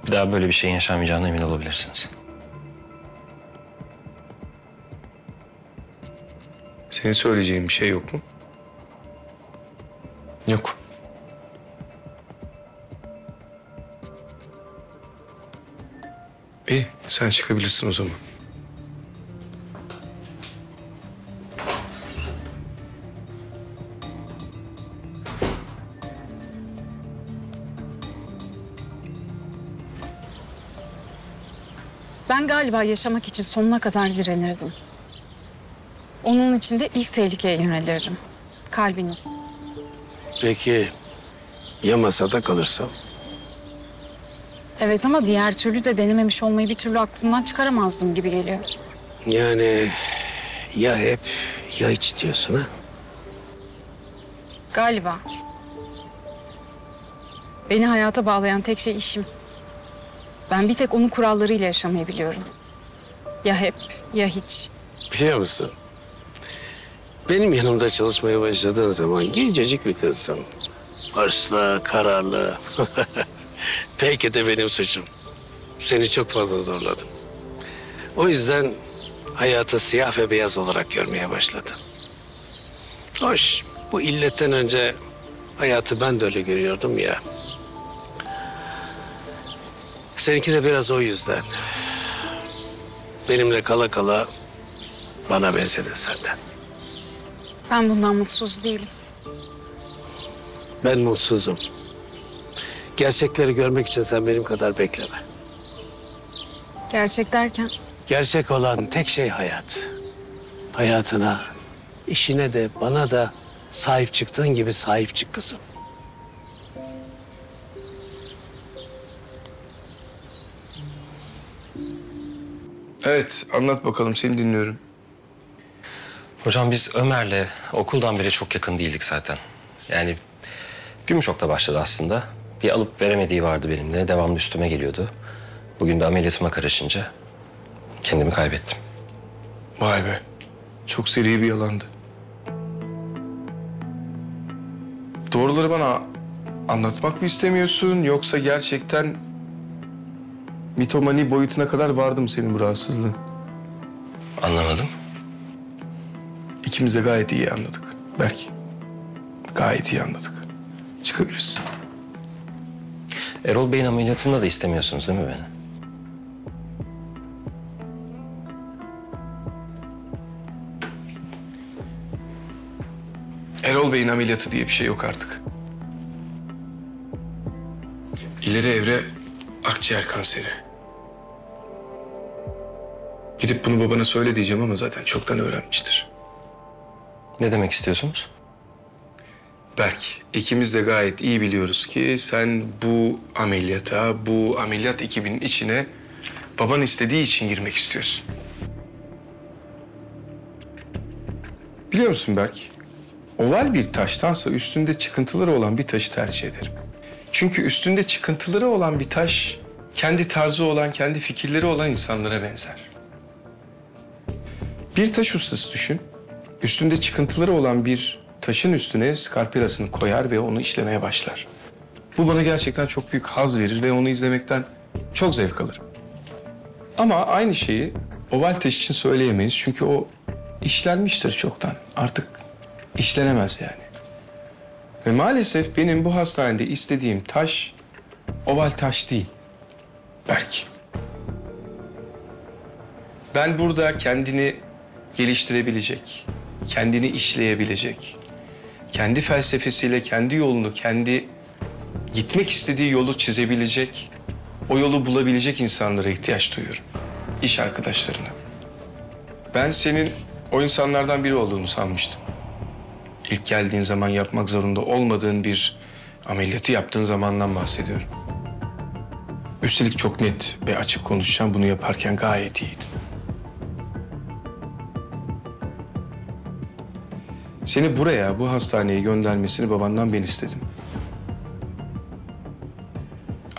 Bir daha böyle bir şeyin yaşanmayacağına emin olabilirsiniz. Senin söyleyeceğin bir şey yok mu? Yok. İyi, sen çıkabilirsin o zaman. Ben galiba yaşamak için sonuna kadar direnirdim. Onun için de ilk tehlikeye yönelirdim. Kalbiniz. Peki ya masada kalırsam? Evet ama diğer türlü de denememiş olmayı bir türlü aklımdan çıkaramazdım gibi geliyor. Yani ya hep ya hiç diyorsun ha? Galiba. Beni hayata bağlayan tek şey işim. Ben bir tek onun kurallarıyla yaşamayı biliyorum. Ya hep ya hiç. Biliyor musun? Benim yanımda çalışmaya başladığın zaman gencecik bir kızsın. Hırslı, kararlı. Belki de benim suçum. Seni çok fazla zorladım. O yüzden hayatı siyah ve beyaz olarak görmeye başladım. Hoş, bu illetten önce hayatı ben de öyle görüyordum ya. Seninki de biraz o yüzden. Benimle kala kala bana benzedin senden. Ben bundan mutsuz değilim. Ben mutsuzum. Gerçekleri görmek için sen benim kadar bekleme. Gerçek derken? Gerçek olan tek şey hayat. Hayatına, işine de bana da sahip çıktığın gibi sahip çık kızım. Evet, anlat bakalım, seni dinliyorum. Hocam biz Ömer'le okuldan beri çok yakın değildik zaten. Yani Gümüşok'ta başladı aslında. Bir alıp veremediği vardı benimle. Devamlı üstüme geliyordu. Bugün de ameliyatıma karışınca kendimi kaybettim. Vay be, çok seri bir yalandı. Doğruları bana anlatmak mı istemiyorsun yoksa gerçekten mitomani boyutuna kadar vardı mı senin bu rahatsızlığın? Anlamadım. İkimiz de gayet iyi anladık Berk. Gayet iyi anladık. Çıkabilirsin. Erol Bey'in ameliyatında da istemiyorsunuz değil mi beni? Erol Bey'in ameliyatı diye bir şey yok artık. İleri evre akciğer kanseri. Gidip bunu babana söyle diyeceğim ama zaten çoktan öğrenmiştir. Ne demek istiyorsunuz? Berk, ikimiz de gayet iyi biliyoruz ki sen bu ameliyata, bu ameliyat ekibinin içine baban istediği için girmek istiyorsun. Biliyor musun Berk? Oval bir taştansa üstünde çıkıntıları olan bir taşı tercih ederim. Çünkü üstünde çıkıntıları olan bir taş, kendi tarzı olan, kendi fikirleri olan insanlara benzer. Bir taş ustası düşün, üstünde çıkıntıları olan bir taşın üstüne skarpirasını koyar ve onu işlemeye başlar. Bu bana gerçekten çok büyük haz verir ve onu izlemekten çok zevk alırım. Ama aynı şeyi oval taş için söyleyemeyiz çünkü o işlenmiştir çoktan. Artık işlenemez yani. Ve maalesef benim bu hastanede istediğim taş oval taş değil. Berk. Ben burada kendini geliştirebilecek, kendini işleyebilecek, kendi felsefesiyle kendi yolunu, kendi gitmek istediği yolu çizebilecek, o yolu bulabilecek insanlara ihtiyaç duyuyorum. İş arkadaşlarına. Ben senin o insanlardan biri olduğunu sanmıştım. İlk geldiğin zaman yapmak zorunda olmadığın bir ameliyatı yaptığın zamandan bahsediyorum. Üstelik çok net ve açık konuşacağım. Bunu yaparken gayet iyiydin. Seni buraya, bu hastaneye göndermesini babandan ben istedim.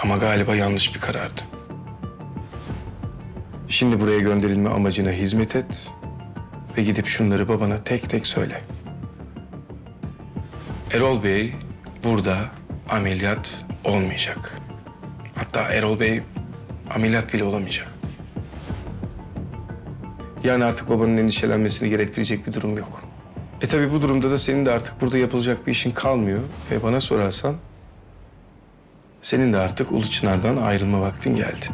Ama galiba yanlış bir karardı. Şimdi buraya gönderilme amacına hizmet et ve gidip şunları babana tek tek söyle. Erol Bey burada ameliyat olmayacak. Hatta Erol Bey ameliyat bile olamayacak. Yani artık babanın endişelenmesini gerektirecek bir durum yok. Tabii bu durumda da senin de artık burada yapılacak bir işin kalmıyor. Ve bana sorarsan senin de artık Ulu Çınar'dan ayrılma vaktin geldi.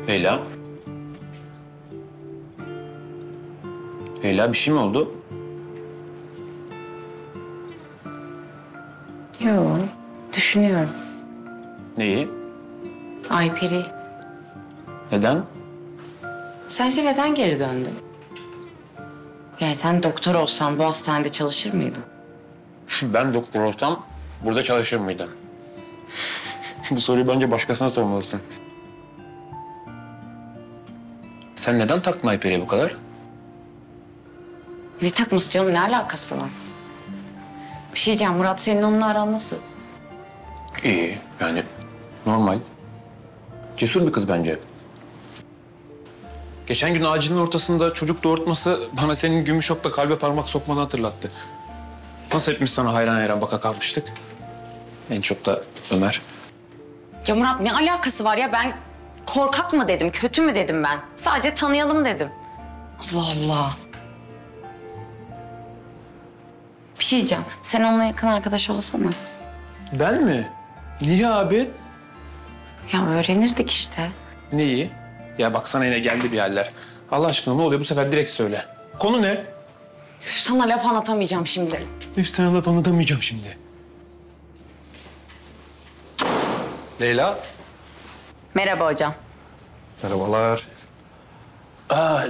Leyla. Leyla bir şey mi oldu? Yok, düşünüyorum. Neyi? Ayperi. Neden? Sence neden geri döndün? Yani sen doktor olsan bu hastanede çalışır mıydın? Ben doktor olsam burada çalışır mıydım? Bu soruyu bence başkasına sormalısın. Sen neden taktın Ayperi'ye bu kadar? Ne takması canım, ne alakası var? Bir şey diyeceğim, Murat senin onunla aran nasıl? İyi, yani normal. Cesur bir kız bence. Geçen gün acilin ortasında çocuk doğurtması bana senin Gümüşok'ta kalbe parmak sokmanı hatırlattı. Nasıl hepimiz sana hayran hayran baka kalmıştık. En çok da Ömer. Ya Murat ne alakası var ya? Ben korkak mı dedim, kötü mü dedim ben? Sadece tanıyalım dedim. Allah Allah. Bir şey diyeceğim. Sen onunla yakın arkadaş olsana. Ben mi? Niye abi? Ya öğrenirdik işte. Neyi? Ya baksana yine geldi bir yerler. Allah aşkına ne oluyor bu sefer direkt söyle. Konu ne? Üf, sana laf anlatamayacağım şimdi. Üf, sana laf anlatamayacağım şimdi. Leyla. Merhaba hocam. Merhabalar.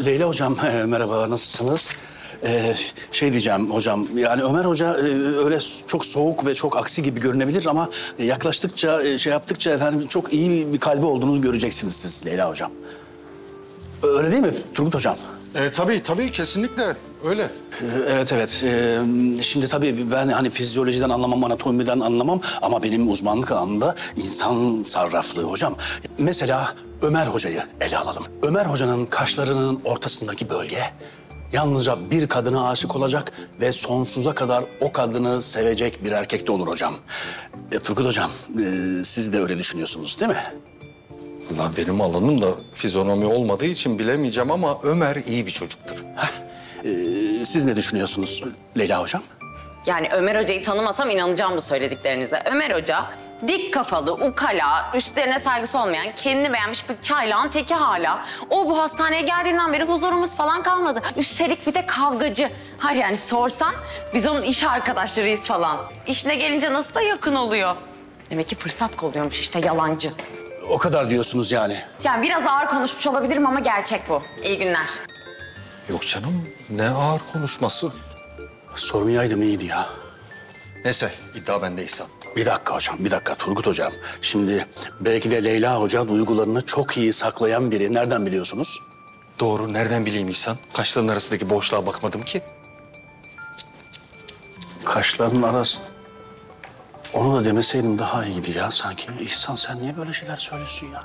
Leyla hocam merhaba, nasılsınız? Şey diyeceğim hocam, yani Ömer Hoca öyle çok soğuk ve çok aksi gibi görünebilir ama yaklaştıkça, şey yaptıkça efendim çok iyi bir kalbi olduğunu göreceksiniz siz Leyla hocam. Öyle değil mi Turgut hocam? Tabii kesinlikle öyle. Evet. Şimdi tabii ben hani fizyolojiden anlamam, anatomiden anlamam ama benim uzmanlık alanımda insan sarraflığı hocam. Mesela Ömer Hoca'yı ele alalım. Ömer Hoca'nın kaşlarının ortasındaki bölge yalnızca bir kadına aşık olacak ve sonsuza kadar o kadını sevecek bir erkekte olur hocam. Turgut hocam, siz de öyle düşünüyorsunuz değil mi? Vallahi benim alanım da fizyonomi olmadığı için bilemeyeceğim ama Ömer iyi bir çocuktur. Siz ne düşünüyorsunuz Leyla hocam? Yani Ömer Hoca'yı tanımasam inanacağım bu söylediklerinize. Ömer Hoca dik kafalı, ukala, üstlerine saygısı olmayan, kendini beğenmiş bir çaylağın teki hala. O bu hastaneye geldiğinden beri huzurumuz falan kalmadı. Üstelik bir de kavgacı. Hayır yani sorsan biz onun iş arkadaşlarıyız falan. İşine gelince nasıl da yakın oluyor. Demek ki fırsat kolluyormuş işte, yalancı. O kadar diyorsunuz yani. Yani biraz ağır konuşmuş olabilirim ama gerçek bu. İyi günler. Yok canım, ne ağır konuşması. Sormayaydım iyiydi ya. Neyse, iddia bendeyse. Bir dakika hocam, bir dakika Turgut hocam. Şimdi belki de Leyla Hoca duygularını çok iyi saklayan biri. Nereden biliyorsunuz? Doğru, nereden bileyim İhsan? Kaşların arasındaki boşluğa bakmadım ki. Kaşlarının arası. Onu da demeseydim daha iyiydi ya sanki. İhsan sen niye böyle şeyler söylüyorsun ya?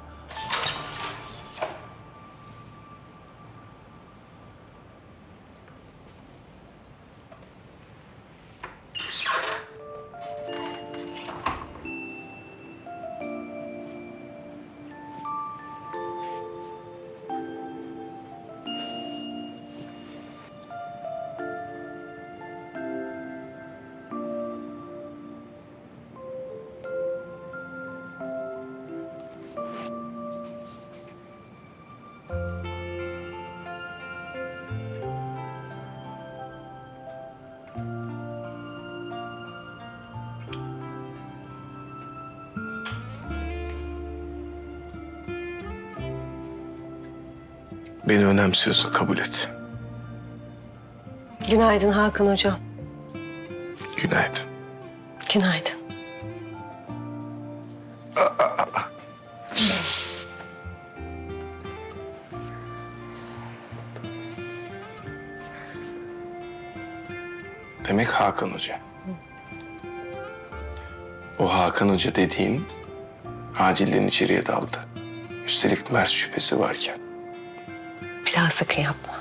Beni önemsiyorsun, kabul et. Günaydın Hakan Hocam. Günaydın. Günaydın. Demek Hakan Hoca. O Hakan Hoca dediğin acilden içeriye daldı. Üstelik mers şüphesi varken. Bir daha sakın yapma.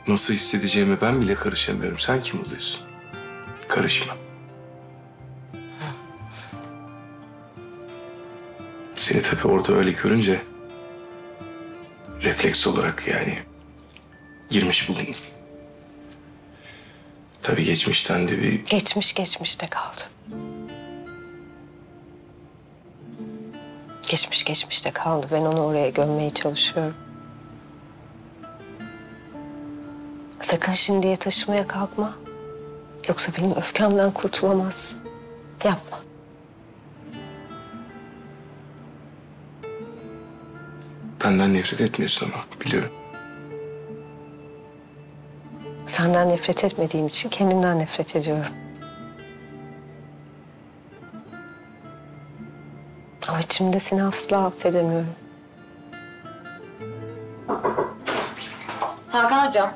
Nasıl hissedeceğimi ben bile karışamıyorum. Sen kim oluyorsun? Karışma. Seni tabii orada öyle görünce refleks olarak yani girmiş bulundum. Tabii geçmişten de bir... Geçmiş geçmişte kaldı. Geçmiş geçmişte kaldı. Ben onu oraya gömmeye çalışıyorum. Sakın şimdiye taşımaya kalkma. Yoksa benim öfkemden kurtulamazsın. Yapma. Benden nefret etmiyorsun ama biliyorum. Senden nefret etmediğim için kendimden nefret ediyorum. Ama içimde seni asla affedemiyorum. Hakan hocam.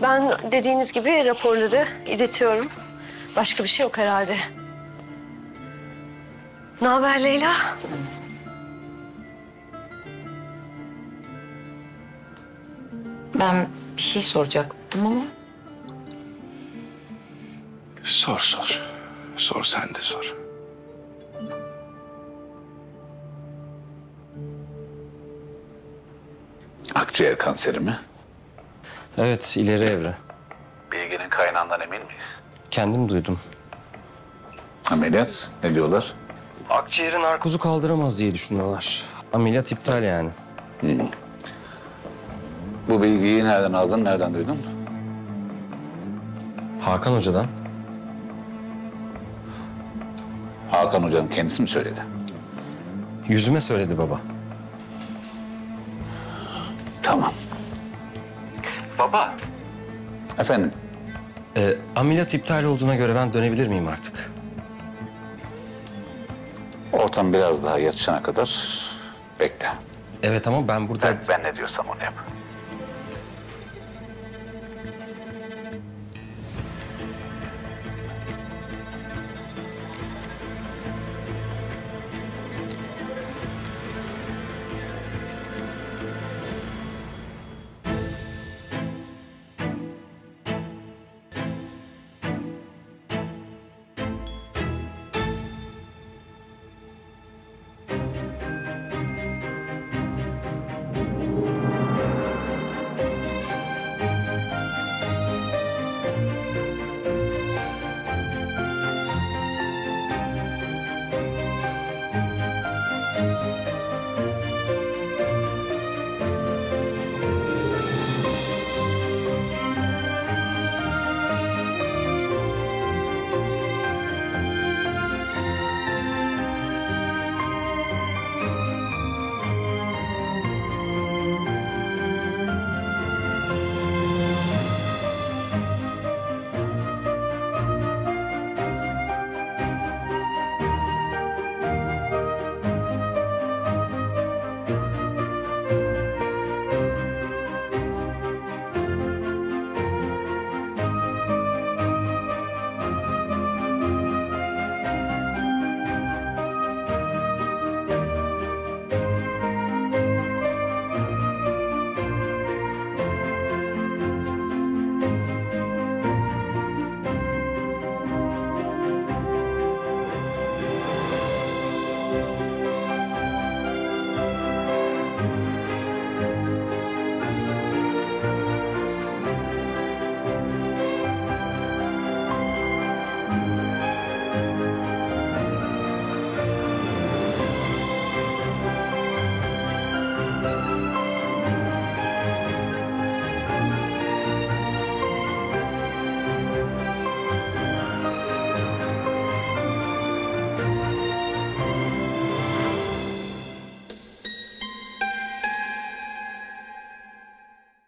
Ben dediğiniz gibi raporları iletiyorum. Başka bir şey yok herhalde. Ne haber Leyla? Ben bir şey soracaktım ama. Sor sor. Sor sen de sor. Akciğer kanseri mi? Evet, ileri evre. Bilginin kaynağından emin miyiz? Kendim duydum. Ameliyat ne diyorlar? Akciğerin narkozu kaldıramaz diye düşünüyorlar. Ameliyat iptal yani. Bu bilgiyi nereden aldın, nereden duydun? Hakan Hoca'dan. Hakan Hoca'nın kendisi mi söyledi? Yüzüme söyledi baba. Tamam. Baba. Efendim? Ameliyat iptal olduğuna göre ben dönebilir miyim artık? Ortam biraz daha yatışana kadar bekle. Evet ama ben burada... Ben ne diyorsam onu yap.